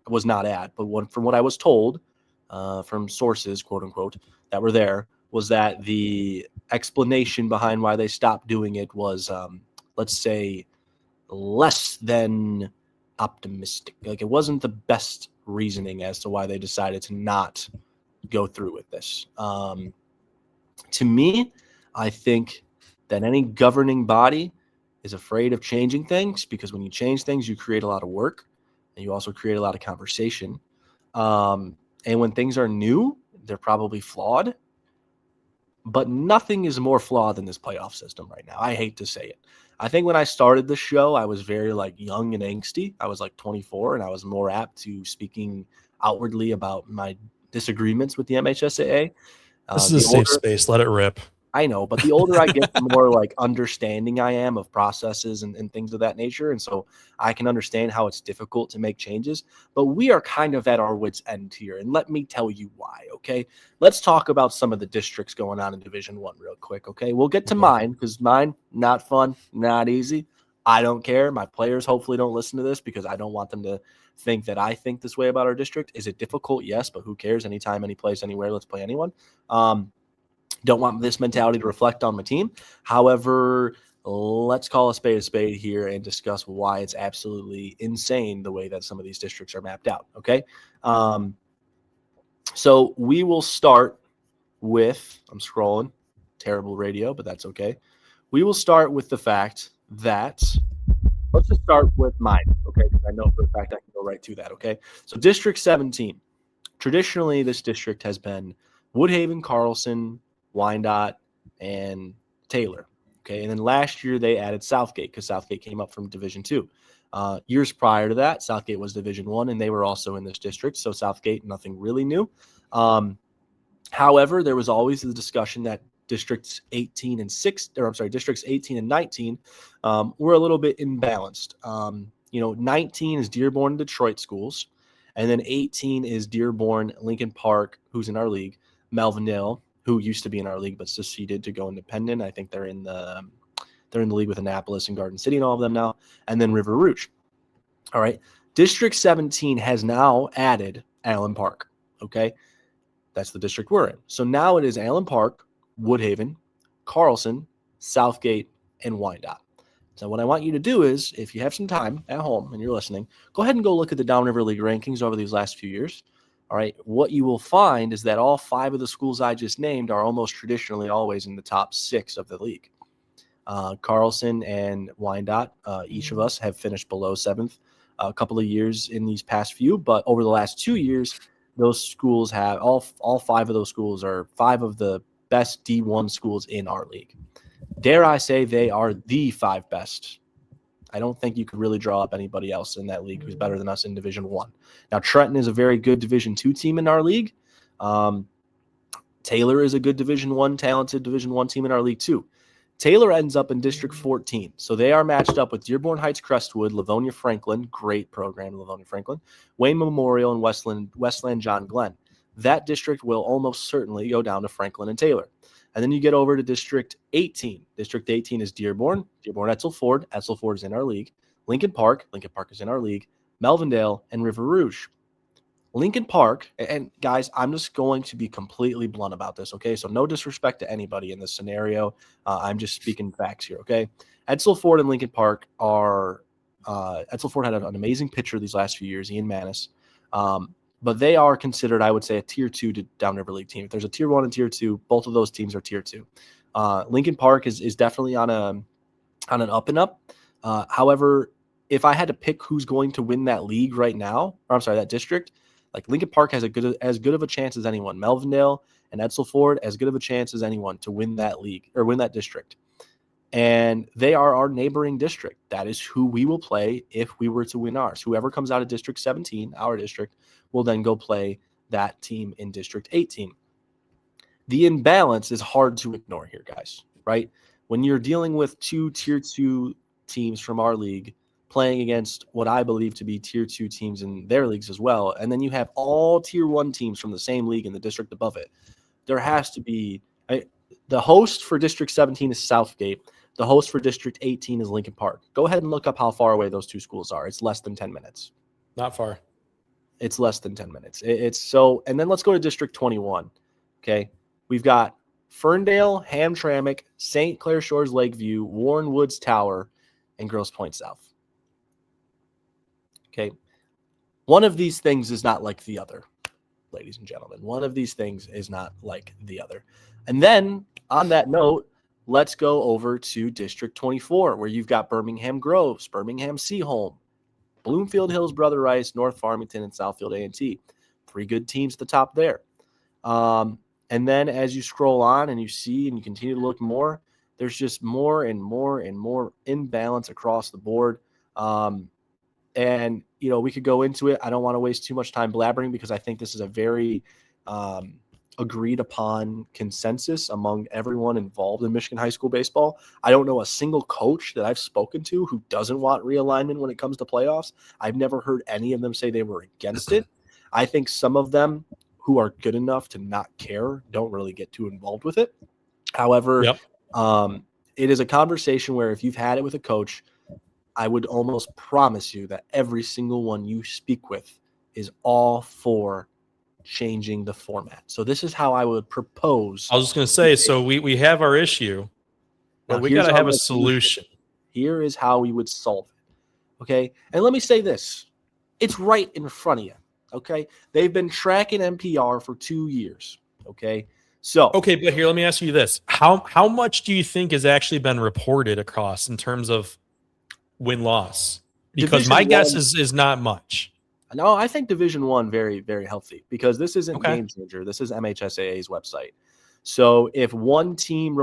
was not at, but from what I was told from sources, quote unquote, that were there, was that the explanation behind why they stopped doing it was, let's say, less than optimistic. Like, it wasn't the best reasoning as to why they decided to not go through with this. To me, I think that any governing body is afraid of changing things, because when you change things, you create a lot of work and you also create a lot of conversation. And when things are new, they're probably flawed. But nothing is more flawed than this playoff system right now. I hate to say it. I think when I started the show, I was very like young and angsty. I was like 24, and I was more apt to speaking outwardly about my disagreements with the MHSAA. This is The a safe older space. Let it rip. I know, but the older I get, the more like understanding I am of processes and things of that nature. And so I can understand how it's difficult to make changes, but we are kind of at our wits' end here. And let me tell you why. Okay. Let's talk about some of the districts going on in Division One real quick. Okay. We'll get to Okay. mine because mine, not fun, not easy. I don't care. My players hopefully don't listen to this because I don't want them to think that I think this way about our district. Is it difficult? Yes, but who cares? Anytime, any place, anywhere, let's play anyone. Don't want this mentality to reflect on my team. However, let's call a spade here and discuss why it's absolutely insane the way that some of these districts are mapped out. Okay. So we will start with, I'm scrolling, terrible radio, but that's okay. We will start with the fact that, let's just start with mine. Okay. Because I know for a fact I can go right to that. Okay. So District 17. Traditionally, this district has been Woodhaven, Carlson, Wyandotte, and Taylor. Okay, and then last year they added Southgate because Southgate came up from Division 2. Years prior to that, Southgate was Division 1, and they were also in this district. So Southgate, nothing really new. However, there was always the discussion that districts 18 and 19 were a little bit imbalanced. 19 is Dearborn and Detroit schools, and then 18 is Dearborn, Lincoln Park, who's in our league, Melvindale, who used to be in our league but seceded to go independent. I think they're in the league with Annapolis and Garden City and all of them now, and then River Rouge. All right. District 17 has now added Allen Park. Okay. That's the district we're in. So now it is Allen Park, Woodhaven, Carlson, Southgate, and Wyandotte. So what I want you to do is, if you have some time at home and you're listening, go ahead and go look at the Downriver League rankings over these last few years. All right. What you will find is that all 5 of the schools I just named are almost traditionally always in the top 6 of the league. Carlson and Wyandotte, each of us have finished below 7th a couple of years in these past few, but over the last 2 years, those schools have all 5 of those schools are 5 of the best D1 schools in our league. Dare I say they are the 5 best. I don't think you could really draw up anybody else in that league who's better than us in Division 1. Now, Trenton is a very good Division 2 team in our league. Taylor is a good Division 1, talented Division 1 team in our league too. Taylor ends up in District 14. So they are matched up with Dearborn Heights Crestwood, Livonia Franklin, great program, Livonia Franklin, Wayne Memorial, and Westland John Glenn. That district will almost certainly go down to Franklin and Taylor. And then you get over to District 18. District 18 is Dearborn, Etzel Ford. Etzel Ford is in our league. Lincoln Park is in our league. Melvindale, and River Rouge. Lincoln Park, and guys, I'm just going to be completely blunt about this, okay? So no disrespect to anybody in this scenario. I'm just speaking facts here, okay? Etzel Ford and Lincoln Park are Etzel Ford had an amazing pitcher these last few years, Ian Manis. But they are considered, I would say, a Tier 2 to Downriver League team. If there's a Tier 1 and Tier 2, both of those teams are Tier 2. Lincoln Park is definitely on an up and up. However, if I had to pick who's going to win that league right now, or I'm sorry, that district, like Lincoln Park has as good of a chance as anyone. Melvindale and Etzel Ford as good of a chance as anyone to win that league or win that district. And they are our neighboring district. That is who we will play if we were to win ours. Whoever comes out of District 17, our district, will then go play that team in District 18. The imbalance is hard to ignore here, guys, right? When you're dealing with 2 Tier 2 teams from our league playing against what I believe to be Tier 2 teams in their leagues as well, and then you have all Tier 1 teams from the same league in the district above it, there has to be the host for District 17 is Southgate. The host for District 18 is Lincoln Park. Go ahead and look up how far away those 2 schools are. It's less than 10 minutes. Not far. It's less than 10 minutes. It's so, and then let's go to District 21. Okay. We've got Ferndale, Hamtramck, St. Clair Shores, Lakeview, Warren Woods Tower, and Grosse Pointe South. Okay. One of these things is not like the other, ladies and gentlemen. One of these things is not like the other. And then on that note, let's go over to District 24, where you've got Birmingham Groves, Birmingham Seaholm, Bloomfield Hills, Brother Rice, North Farmington, and Southfield A&T. 3 good teams at the top there. And then as you scroll on and you see and you continue to look more, There's just more and more and more imbalance across the board. And, we could go into it. I don't want to waste too much time blabbering because I think this is a very agreed upon consensus among everyone involved in Michigan high school baseball. I don't know a single coach that I've spoken to who doesn't want realignment when it comes to playoffs. I've never heard any of them say they were against it. I think some of them who are good enough to not care don't really get too involved with it. However, it is a conversation where if you've had it with a coach, I would almost promise you that every single one you speak with is all for changing the format. So this is how I would propose. I was just going to say, so we have our issue, but we got to have a solution. Here is how we would solve it. Okay. And let me say this. It's right in front of you. Okay. They've been tracking NPR for 2 years. Okay. So, okay, but here, let me ask you this. How much do you think has actually been reported across in terms of win-loss? Because Division my guess one, is not much. No, I think Division I very, very healthy because this isn't Game Changer. This is MHSAA's website. So if one team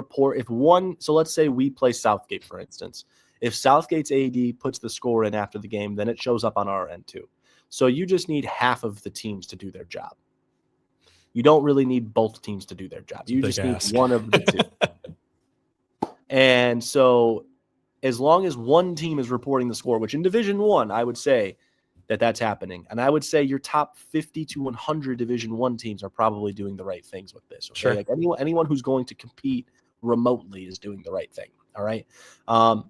so let's say we play Southgate, for instance. If Southgate's AD puts the score in after the game, then it shows up on our end too. So you just need half of the teams to do their job. You don't really need both teams to do their job. You just need one of the two. And so as long as one team is reporting the score, which in Division I, I would say that's happening. And I would say your top 50 to 100 Division I teams are probably doing the right things with this. Okay? Sure. Like anyone who's going to compete remotely is doing the right thing. All right.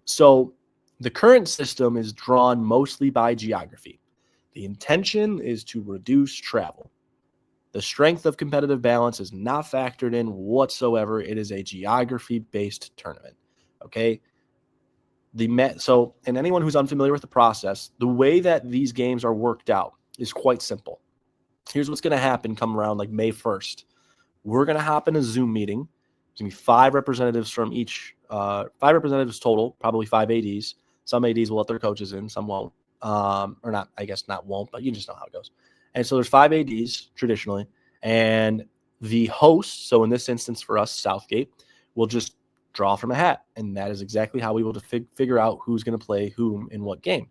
So the current system is drawn mostly by geography. The intention is to reduce travel. The strength of competitive balance is not factored in whatsoever. It is a geography-based tournament. Okay. And anyone who's unfamiliar with the process, the way that these games are worked out is quite simple. Here's what's going to happen come around like May 1st. We're going to hop in a Zoom meeting. There's going to be 5 representatives from each, 5 representatives total, probably 5 ADs. Some ADs will let their coaches in, some won't. Or not, I guess not won't, but you just know how it goes. And so there's 5 ADs traditionally. And the host, so in this instance for us, Southgate, will just draw from a hat. And that is exactly how we will figure out who's going to play whom in what game.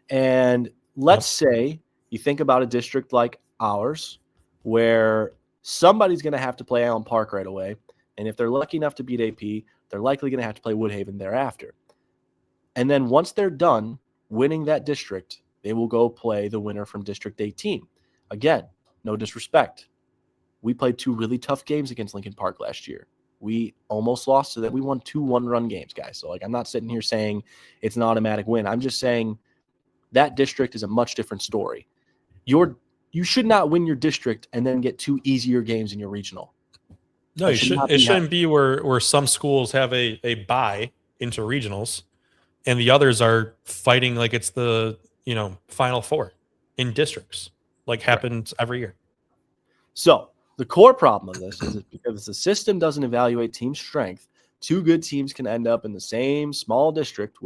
And let's say you think about a district like ours where somebody's going to have to play Allen Park right away. And if they're lucky enough to beat AP, they're likely going to have to play Woodhaven thereafter. And then once they're done winning that district, they will go play the winner from District 18. Again, no disrespect. We played 2 really tough games against Lincoln Park last year. We almost lost to that. We won 2 one-run games, guys. So, I'm not sitting here saying it's an automatic win. I'm just saying that district is a much different story. You should not win your district and then get 2 easier games in your regional. No, it shouldn't be where some schools have a bye into regionals and the others are fighting like it's the, Final Four in districts, like happens every year. So the core problem of this is because the system doesn't evaluate team strength, 2 good teams can end up in the same small district,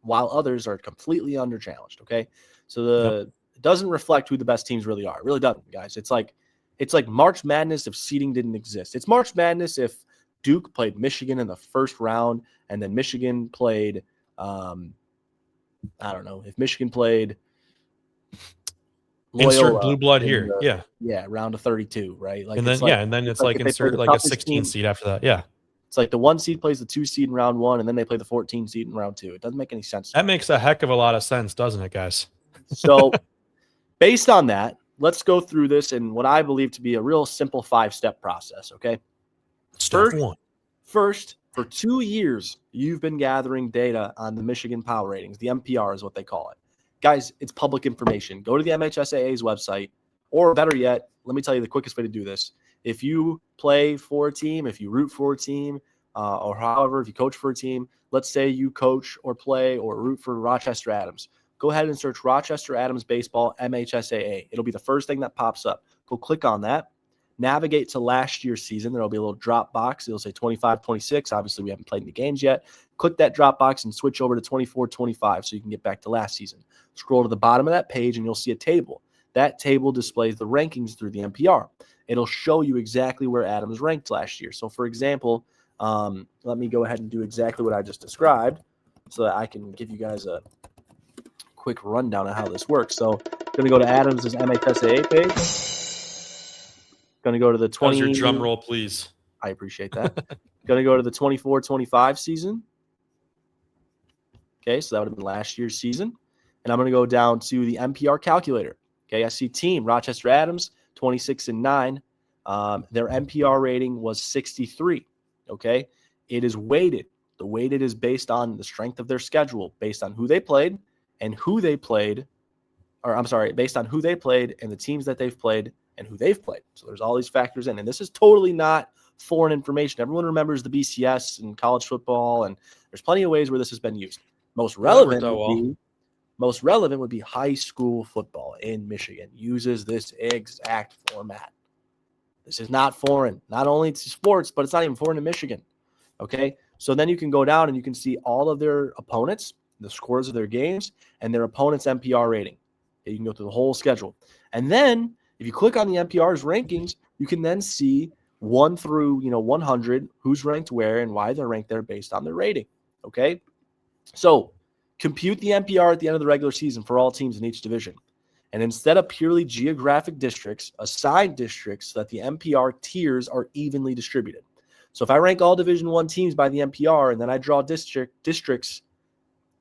while others are completely under-challenged, okay? So it doesn't reflect who the best teams really are. It really doesn't, guys. It's like March Madness if seeding didn't exist. It's March Madness if Duke played Michigan in the first round and then Michigan played, I don't know, if Michigan played Loyola, insert blue blood here. Round of 32, right? And then it's like insert like a 16 seed after that. Yeah. It's like the 1 seed plays the 2 seed in round 1, and then they play the 14 seed in round 2. It doesn't make any sense. That makes a heck of a lot of sense, doesn't it, guys? So based on that, let's go through this in what I believe to be a real simple 5-step process, okay? Step 1. First, for 2 years, you've been gathering data on the Michigan Power Ratings. The MPR is what they call it. Guys, it's public information. Go to the MHSAA's website, or better yet, let me tell you the quickest way to do this. If you play for a team, if you root for a team, or however, if you coach for a team, let's say you coach or play or root for Rochester Adams. Go ahead and search Rochester Adams Baseball MHSAA. It'll be the first thing that pops up. Go click on that. Navigate to last year's season. There will be a little drop box. It'll say 25-26. Obviously, we haven't played any games yet. Click that drop box and switch over to 24-25 so you can get back to last season. Scroll to the bottom of that page and you'll see a table. That table displays the rankings through the MPR. It'll show you exactly where Adams ranked last year. So, for example, Let me go ahead and do exactly what I just described so that I can give you guys a quick rundown of how this works. So going to go to Adams' MHSAA page. Going to go to the 20. How's your drum roll, please? I appreciate that. Going to go to the 24-25 season. Okay, so that would have been last year's season. And I'm going to go down to the MPR calculator. Okay, I see team Rochester Adams, 26-9. Their MPR rating was 63. Okay, it is weighted. The weighted is based on the strength of their schedule, based on who they played and who they played, or I'm sorry, based on who they played and the teams that they've played and who they've played. So there's all these factors in, and this is totally not foreign information. Everyone remembers the BCS and college football, and there's plenty of ways where this has been used. Most relevant would be high school football in Michigan uses this exact format. This is not foreign, not only to sports, but it's not even foreign to Michigan. Okay, so then you can go down and you can see all of their opponents, the scores of their games, and their opponent's MPR rating. Okay, you can go through the whole schedule. And then if you click on the MPR's rankings, you can then see 1 through 100, who's ranked where and why they're ranked there based on their rating. Okay, so compute the MPR at the end of the regular season for all teams in each division. And instead of purely geographic districts, assign districts so that the MPR tiers are evenly distributed. So if I rank all Division I teams by the MPR and then I draw districts,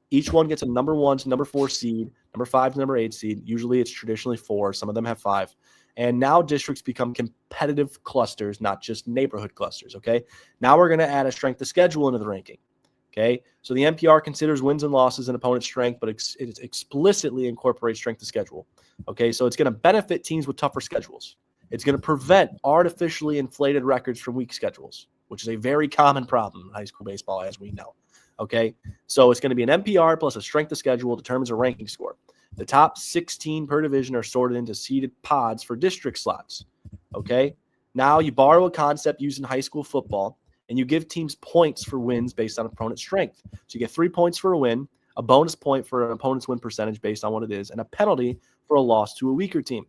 each one gets a number 1 to number 4 seed, number 5 to number 8 seed. Usually it's traditionally 4. Some of them have 5. And now districts become competitive clusters, not just neighborhood clusters, okay? Now we're going to add a strength of schedule into the ranking, okay? So the MPR considers wins and losses and opponent strength, but it explicitly incorporates strength of schedule, okay? So it's going to benefit teams with tougher schedules. It's going to prevent artificially inflated records from weak schedules, which is a very common problem in high school baseball, as we know, okay? So it's going to be an MPR plus a strength of schedule determines a ranking score. The top 16 per division are sorted into seeded pods for district slots, okay? Now you borrow a concept used in high school football, and you give teams points for wins based on opponent strength. So you get 3 points for a win, a bonus point for an opponent's win percentage based on what it is, and a penalty for a loss to a weaker team.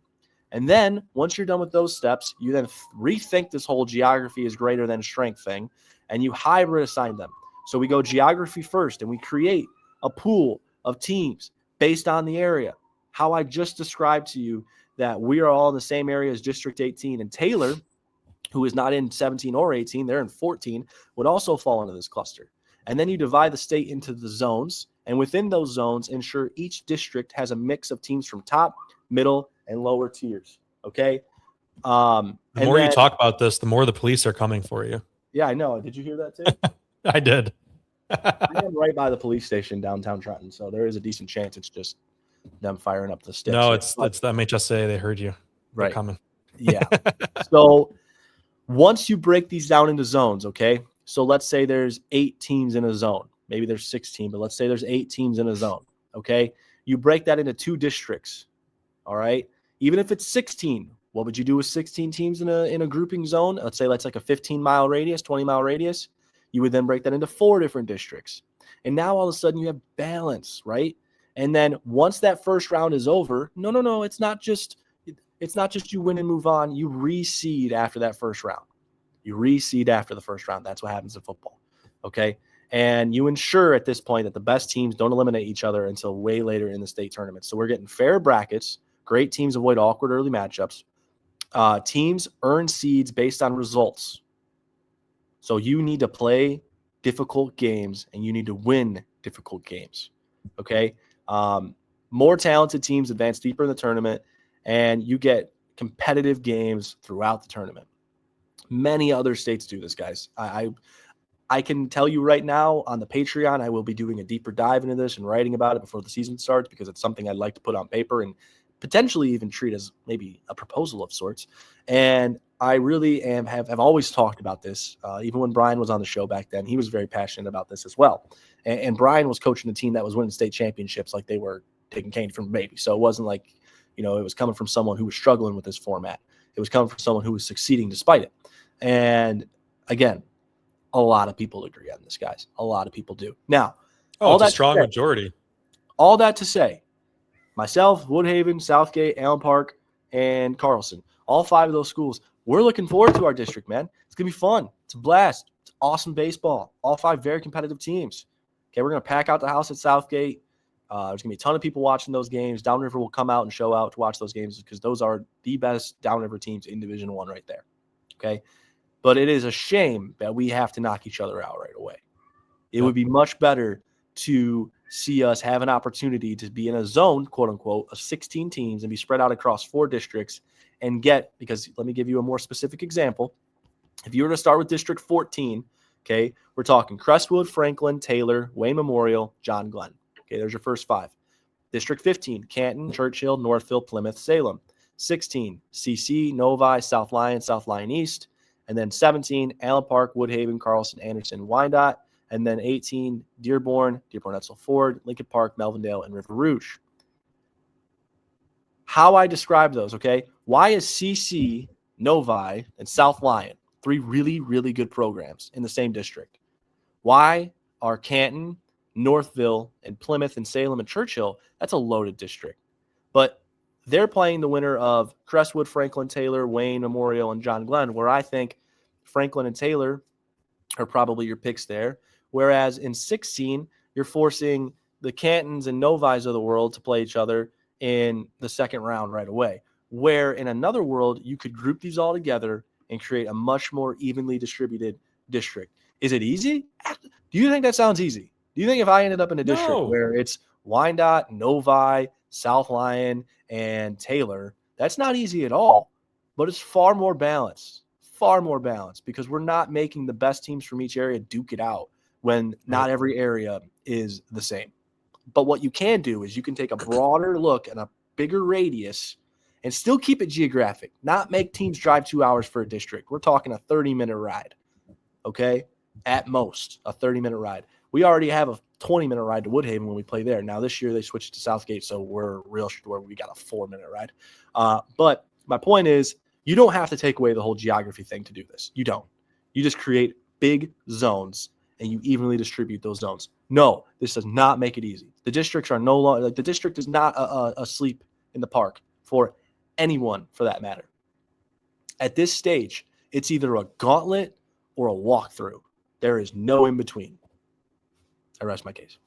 And then once you're done with those steps, you then rethink this whole geography is greater than strength thing, and you hybrid assign them. So we go geography first, and we create a pool of teams based on the area. How I just described to you that we are all in the same area as District 18, and Taylor, who is not in 17 or 18, they're in 14, would also fall into this cluster. And then you divide the state into the zones, and within those zones, ensure each district has a mix of teams from top, middle, and lower tiers, okay? The more you talk about this, the more the police are coming for you. Yeah, I know. Did you hear that too? I did. I am right by the police station downtown Trenton, so there is a decent chance it's just them firing up the sticks. No, it's the MHSAA. They heard you. They're right. coming. Yeah. So once you break these down into zones, okay? So let's say there's 8 teams in a zone. Maybe there's 16, but let's say there's 8 teams in a zone, okay? You break that into 2 districts, all right? Even if it's 16, what would you do with 16 teams in a grouping zone? Let's say that's like a 15-mile radius, 20-mile radius. You would then break that into 4 different districts. And now all of a sudden you have balance, right? And then once that first round is over, no, it's not just you win and move on. You reseed after that first round. You reseed after the first round. That's what happens in football, okay? And you ensure at this point that the best teams don't eliminate each other until way later in the state tournament. So we're getting fair brackets. Great teams avoid awkward early matchups. Teams earn seeds based on results. So you need to play difficult games and you need to win difficult games, okay? More talented teams advance deeper in the tournament, and you get competitive games throughout the tournament. Many other states do this, guys. I can tell you right now on the Patreon, I will be doing a deeper dive into this and writing about it before the season starts because it's something I'd like to put on paper and potentially even treat as maybe a proposal of sorts. And I really have always talked about this. Even when Brian was on the show back then, he was very passionate about this as well. And Brian was coaching a team that was winning state championships like they were taking candy from a baby. So it wasn't like, it was coming from someone who was struggling with this format. It was coming from someone who was succeeding despite it. And again, a lot of people agree on this, guys. A lot of people do. Now, it's a strong majority. All that to say, myself, Woodhaven, Southgate, Allen Park, and Carlson, all 5 of those schools, we're looking forward to our district, man. It's going to be fun. It's a blast. It's awesome baseball. All 5 very competitive teams. Okay, we're going to pack out the house at Southgate. There's going to be a ton of people watching those games. Downriver will come out and show out to watch those games because those are the best Downriver teams in Division I right there. Okay, but it is a shame that we have to knock each other out right away. It would be much better to see us have an opportunity to be in a zone, quote unquote, of 16 teams and be spread out across 4 districts and get, because let me give you a more specific example. If you were to start with District 14, okay, we're talking Crestwood, Franklin, Taylor, Wayne Memorial, John Glenn. Okay, there's your first 5. District 15, Canton, Churchill, Northville, Plymouth, Salem. 16, CC, Novi, South Lyon East. And then 17, Allen Park, Woodhaven, Carlson, Anderson, Wyandotte. And then 18, Dearborn, Etzel Ford, Lincoln Park, Melvindale, and River Rouge. How I describe those, okay? Why is CC, Novi, and South Lyon 3 really, really good programs in the same district? Why are Canton, Northville, and Plymouth, and Salem, and Churchill, that's a loaded district. But they're playing the winner of Crestwood, Franklin, Taylor, Wayne, Memorial, and John Glenn, where I think Franklin and Taylor are probably your picks there. Whereas in 16, you're forcing the Cantons and Novis of the world to play each other in the second round right away. Where in another world, you could group these all together and create a much more evenly distributed district. Is it easy? Do you think that sounds easy? Do you think if I ended up in a district where it's Wyandotte, Novi, South Lyon, and Taylor, that's not easy at all, but it's far more balanced because we're not making the best teams from each area duke it out when not every area is the same. But what you can do is you can take a broader look and a bigger radius and still keep it geographic, not make teams drive 2 hours for a district. We're talking a 30-minute ride, okay? At most, a 30-minute ride. We already have a 20-minute ride to Woodhaven when we play there. Now, this year they switched to Southgate, so we're real where we got a 4-minute ride. But my point is, you don't have to take away the whole geography thing to do this. You don't. You just create big zones and you evenly distribute those zones. No, this does not make it easy. The districts are no longer, like the district is not a sleep in the park for anyone for that matter. At this stage, it's either a gauntlet or a walkthrough. There is no in between. I rest my case.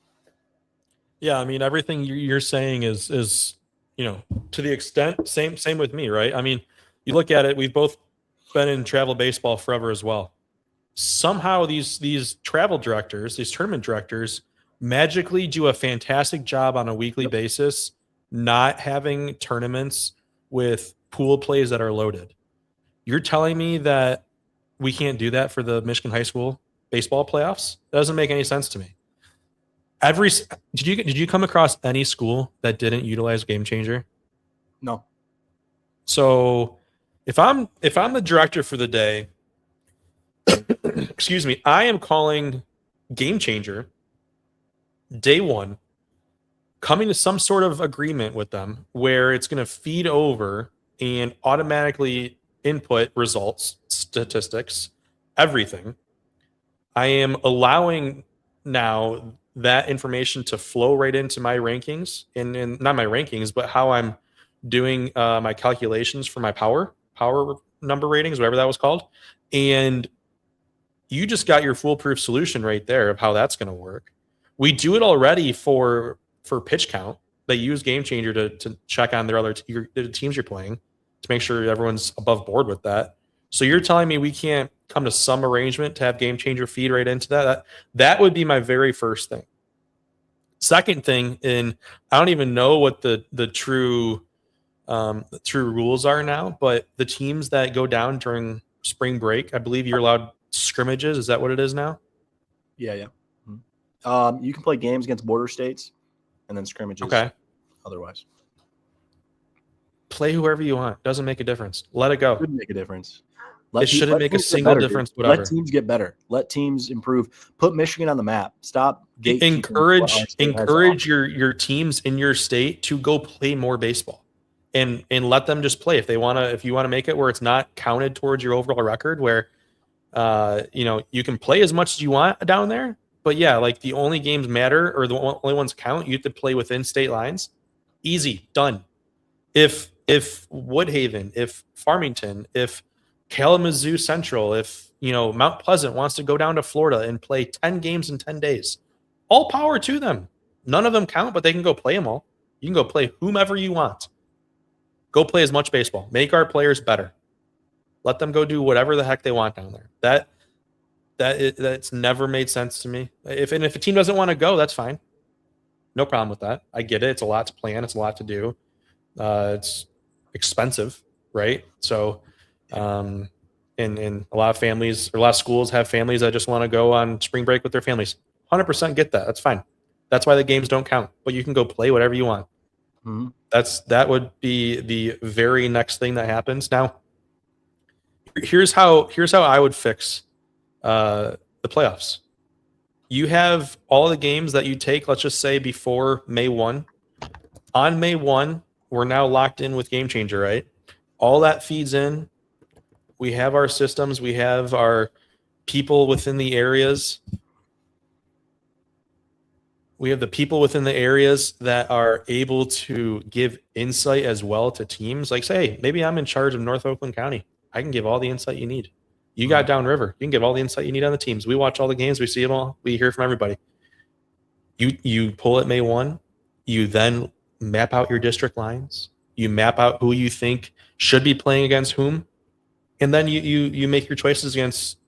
Yeah, I mean, everything you're saying is to the extent same with me, right? I mean, you look at it, we've both been in travel baseball forever as well. Somehow these travel directors, these tournament directors, magically do a fantastic job on a weekly basis, not having tournaments with pool plays that are loaded. You're telling me that we can't do that for the Michigan high school baseball playoffs? That doesn't make any sense to me. Did you come across any school that didn't utilize Game Changer? No. So if I'm the director for the day, excuse me, I am calling Game Changer day 1, coming to some sort of agreement with them where it's going to feed over and automatically input results, statistics, everything. I am allowing now that information to flow right into my rankings and not my rankings, but how I'm doing my calculations for my power number ratings, whatever that was called. And you just got your foolproof solution right there of how that's going to work. We do it already for pitch count. They use Game Changer to check on the teams you're playing to make sure everyone's above board with that. So you're telling me we can't come to some arrangement to have Game Changer feed right into that? That would be my very first thing. Second thing, and I don't even know what the true rules are now, but the teams that go down during spring break, I believe you're allowed scrimmages. Is that what it is now? Yeah. Mm-hmm. You can play games against border states and then scrimmages. Okay. Otherwise, play whoever you want. Doesn't make a difference. Let it go. It shouldn't make a difference. It shouldn't make a single difference. Whatever. Let teams get better. Let teams improve. Put Michigan on the map. Stop. Encourage your teams in your state to go play more baseball, and let them just play if they want to. If you want to make it where it's not counted towards your overall record, where you can play as much as you want down there. But yeah, like the only games matter or the only ones count. You have to play within state lines. Easy, done. If Woodhaven, if Farmington, if Kalamazoo Central, if Mount Pleasant wants to go down to Florida and play 10 games in 10 days. All power to them. None of them count, but they can go play them all. You can go play whomever you want. Go play as much baseball. Make our players better. Let them go do whatever the heck they want down there. That's never made sense to me. If a team doesn't want to go, that's fine. No problem with that. I get it. It's a lot to plan. It's a lot to do. It's expensive, right? So, and a lot of families or a lot of schools have families that just want to go on spring break with their families. 100% get that. That's fine. That's why the games don't count. But you can go play whatever you want. Mm-hmm. That would be the very next thing that happens. Now, here's how I would fix the playoffs. You have all the games that you take, let's just say before May 1. On May 1, we're now locked in with Game Changer, right? All that feeds in. We have our systems. We have our people within the areas. We have the people within the areas that are able to give insight as well to teams. Like, say, maybe I'm in charge of North Oakland County. I can give all the insight you need. You got downriver. You can give all the insight you need on the teams. We watch all the games. We see them all. We hear from everybody. You pull at May 1. You then map out your district lines. You map out who you think should be playing against whom. And then you make your choices against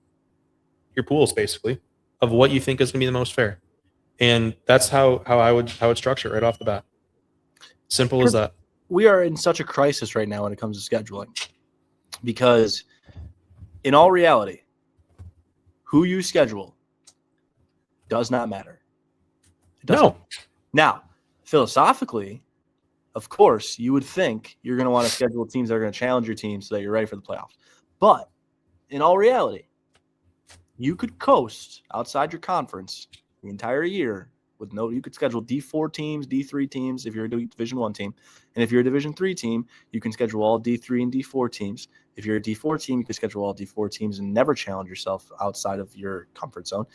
your pools, basically, of what you think is going to be the most fair. And that's how I would structure it right off the bat. Simple as that. We are in such a crisis right now when it comes to scheduling, because in all reality, who you schedule does not matter. It doesn't. No. Now, philosophically, of course, you would think you're going to want to schedule teams that are going to challenge your team so that you're ready for the playoffs. But in all reality, you could coast outside your conference the entire year with you could schedule D4 teams, D3 teams if you're a Division I team. And if you're a Division III team, you can schedule all D3 and D4 teams. If you're a D4 team, you can schedule all D4 teams and never challenge yourself outside of your comfort zone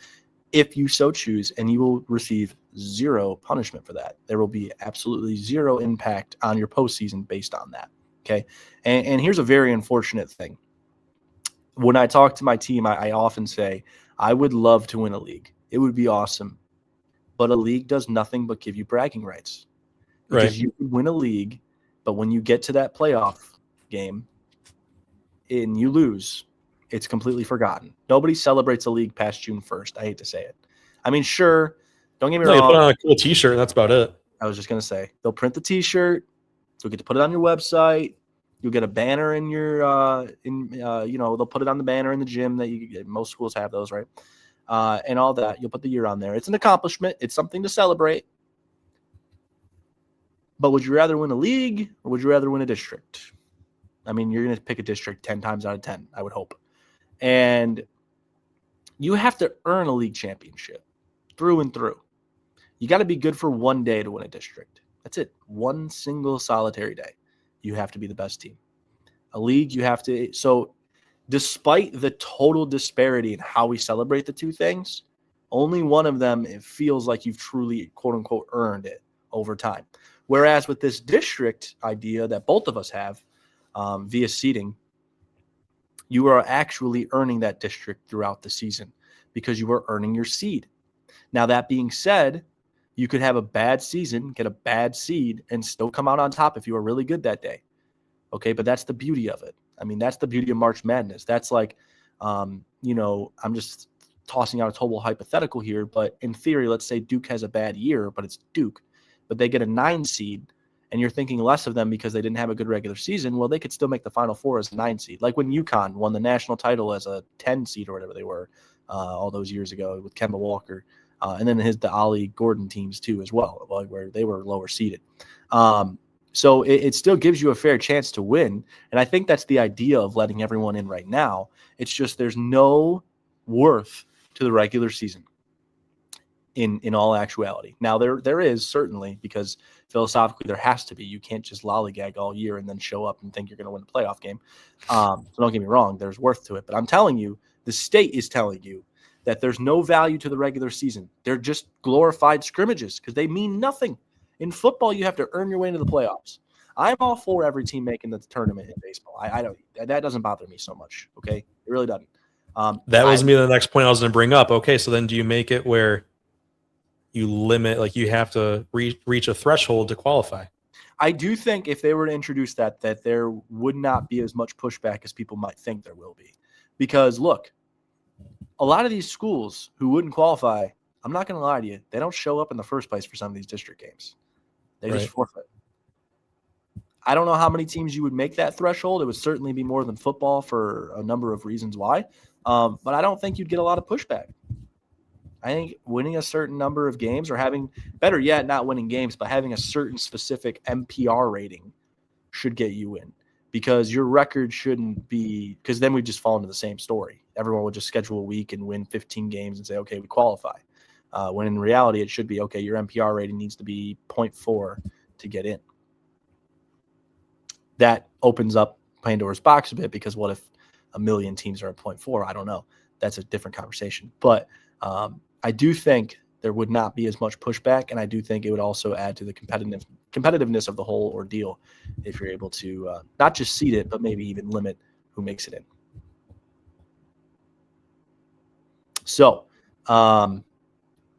if you so choose, and you will receive zero punishment for that. There will be absolutely zero impact on your postseason based on that. Okay. And here's a very unfortunate thing. When I talk to my team, I often say, I would love to win a league. It would be awesome. But a league does nothing but give you bragging rights. Because Right. you can win a league, but when you get to that playoff game and you lose, it's completely forgotten. Nobody celebrates a league past June 1st. I hate to say it. I mean, sure, don't get me No, you wrong. put on a cool T-shirt, and that's about it. I was just going to say, they'll print the T-shirt. You'll get to put it on your website. You'll get a banner in your, they'll put it on the banner in the gym that most schools have those, right? And all that. You'll put the year on there. It's an accomplishment. It's something to celebrate. But would you rather win a league or would you rather win a district? I mean, you're going to pick a district 10 times out of 10, I would hope. And you have to earn a league championship through and through. You got to be good for one day to win a district. That's it. One single solitary day. You have to be the best team. A league, you have to. So despite the total disparity in how we celebrate the two things, only one of them, it feels like you've truly, quote unquote, earned it over time. Whereas with this district idea that both of us have via seeding, you are actually earning that district throughout the season because you are earning your seed. Now, that being said, you could have a bad season, get a bad seed, and still come out on top if you are really good that day. Okay, but that's the beauty of it. I mean, that's the beauty of March Madness. That's like, I'm just tossing out a total hypothetical here, but in theory, let's say Duke has a bad year, but it's Duke, but they get a 9 seed, and you're thinking less of them because they didn't have a good regular season. Well, they could still make the Final Four as a 9 seed. Like when UConn won the national title as a 10 seed or whatever they were all those years ago with Kemba Walker. And then the Ollie Gordon teams too as well, where they were lower seeded. So it still gives you a fair chance to win. And I think that's the idea of letting everyone in right now. It's just there's no worth to the regular season in all actuality. Now, there is certainly, because philosophically there has to be. You can't just lollygag all year and then show up and think you're going to win the playoff game. So don't get me wrong, there's worth to it. But I'm telling you, the state is telling you that there's no value to the regular season. They're just glorified scrimmages because they mean nothing. In football, you have to earn your way into the playoffs. I'm all for every team making the tournament in baseball. I don't. That doesn't bother me so much. Okay, it really doesn't. That was me the next point I was going to bring up. Okay, so then do you make it where you limit, like you have to reach a threshold to qualify? I do think if they were to introduce that there would not be as much pushback as people might think there will be. Because look, a lot of these schools who wouldn't qualify, I'm not going to lie to you, they don't show up in the first place for some of these district games. They just forfeit. I don't know how many teams you would make that threshold. It would certainly be more than football for a number of reasons why. But I don't think you'd get a lot of pushback. I think winning a certain number of games, or having, better yet, not winning games, but having a certain specific MPR rating should get you in, because your record shouldn't be, because then we just fall into the same story. Everyone would just schedule a week and win 15 games and say, okay, we qualify. When in reality, it should be, okay, your MPR rating needs to be 0.4 to get in. That opens up Pandora's box a bit, because what if a million teams are at 0.4? I don't know. That's a different conversation. But I do think there would not be as much pushback, and I do think it would also add to the competitiveness of the whole ordeal if you're able to not just seed it, but maybe even limit who makes it in. So,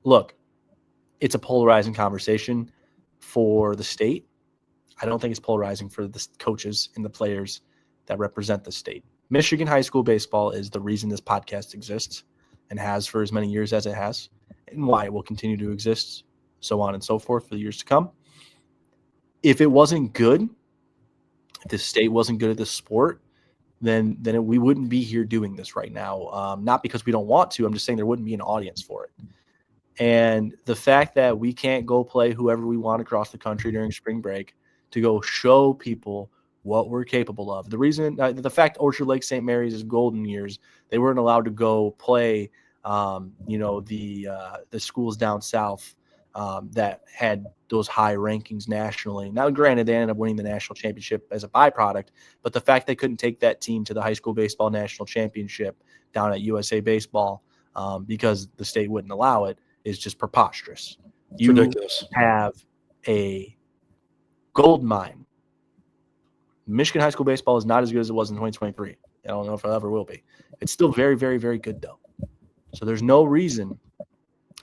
look, it's a polarizing conversation for the state. I don't think it's polarizing for the coaches and the players that represent the state. Michigan high school baseball is the reason this podcast exists, and has for as many years as it has, and why it will continue to exist, so on and so forth for the years to come. If it wasn't good, if the state wasn't good at this sport, then we wouldn't be here doing this right now. Not because we don't want to. I'm just saying there wouldn't be an audience for it. And the fact that we can't go play whoever we want across the country during spring break to go show people what we're capable of. The reason, the fact Orchard Lake St. Mary's is golden years, they weren't allowed to go play, the schools down south that had those high rankings nationally. Now, granted, they ended up winning the national championship as a byproduct, but the fact they couldn't take that team to the high school baseball national championship down at USA Baseball because the state wouldn't allow it is just preposterous. It's ridiculous. Have a gold mine. Michigan high school baseball is not as good as it was in 2023. I don't know if it ever will be. It's still very, very, very good, though. So there's no reason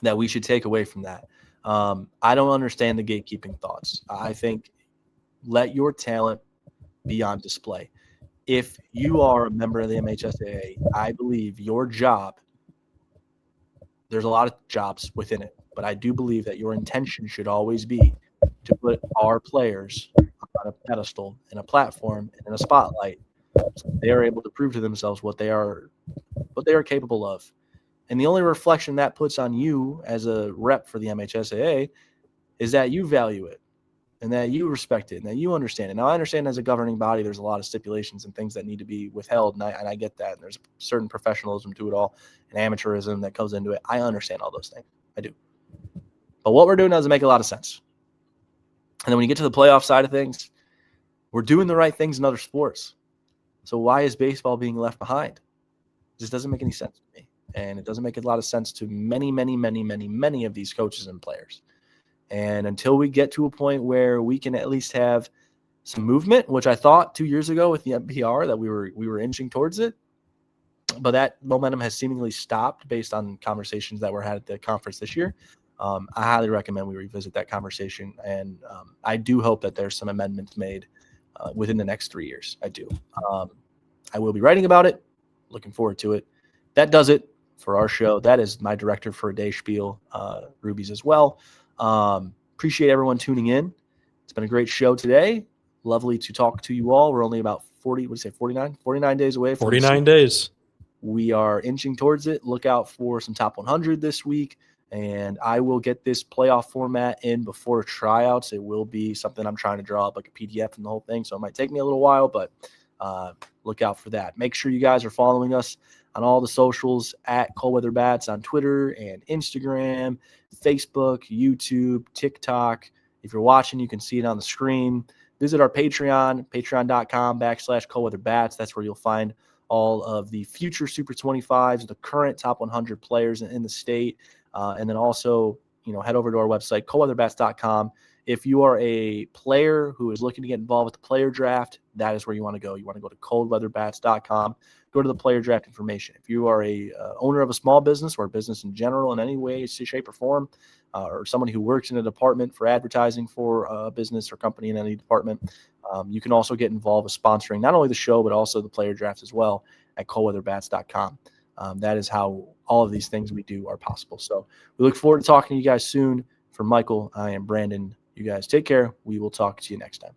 that we should take away from that. I don't understand the gatekeeping thoughts. I think let your talent be on display. If you are a member of the MHSAA, I believe your job, there's a lot of jobs within it, but I do believe that your intention should always be to put our players on a pedestal and a platform and in a spotlight, so they are able to prove to themselves what they are capable of. And the only reflection that puts on you as a rep for the MHSAA is that you value it and that you respect it and that you understand it. Now, I understand as a governing body, there's a lot of stipulations and things that need to be withheld, and I get that. And there's a certain professionalism to it all and amateurism that goes into it. I understand all those things. I do. But what we're doing doesn't make a lot of sense. And then when you get to the playoff side of things, we're doing the right things in other sports. So why is baseball being left behind? It just doesn't make any sense to me. And it doesn't make a lot of sense to many, many, many, many, many of these coaches and players. And until we get to a point where we can at least have some movement, which I thought 2 years ago with the MPR that we were inching towards it, but that momentum has seemingly stopped based on conversations that were had at the conference this year. I highly recommend we revisit that conversation, and I do hope that there's some amendments made within the next 3 years. I do. I will be writing about it. Looking forward to it. That does it for our show. That is my director for a day spiel, Ruby's as well. Appreciate everyone tuning in. It's been a great show today. Lovely to talk to you all. We're only about 49 days away. 49 days. We are inching towards it. Look out for some top 100 this week. And I will get this playoff format in before tryouts. It will be something I'm trying to draw up like a PDF and the whole thing. So it might take me a little while, but look out for that. Make sure you guys are following us on all the socials at Cold Weather Bats on Twitter and Instagram, Facebook, YouTube, TikTok. If you're watching, you can see it on the screen. Visit our Patreon, patreon.com/Cold Weather Bats. That's where you'll find all of the future Super 25s, the current top 100 players in the state. And then also, head over to our website, coldweatherbats.com. If you are a player who is looking to get involved with the player draft, that is where you want to go. You want to go to coldweatherbats.com. go to the player draft information. If you are a owner of a small business or a business in general in any way, shape, or form, or someone who works in a department for advertising for a business or company in any department, you can also get involved with sponsoring not only the show, but also the player draft as well at coldweatherbats.com. That is how all of these things we do are possible. So we look forward to talking to you guys soon. For Michael, I am Brandon. You guys take care. We will talk to you next time.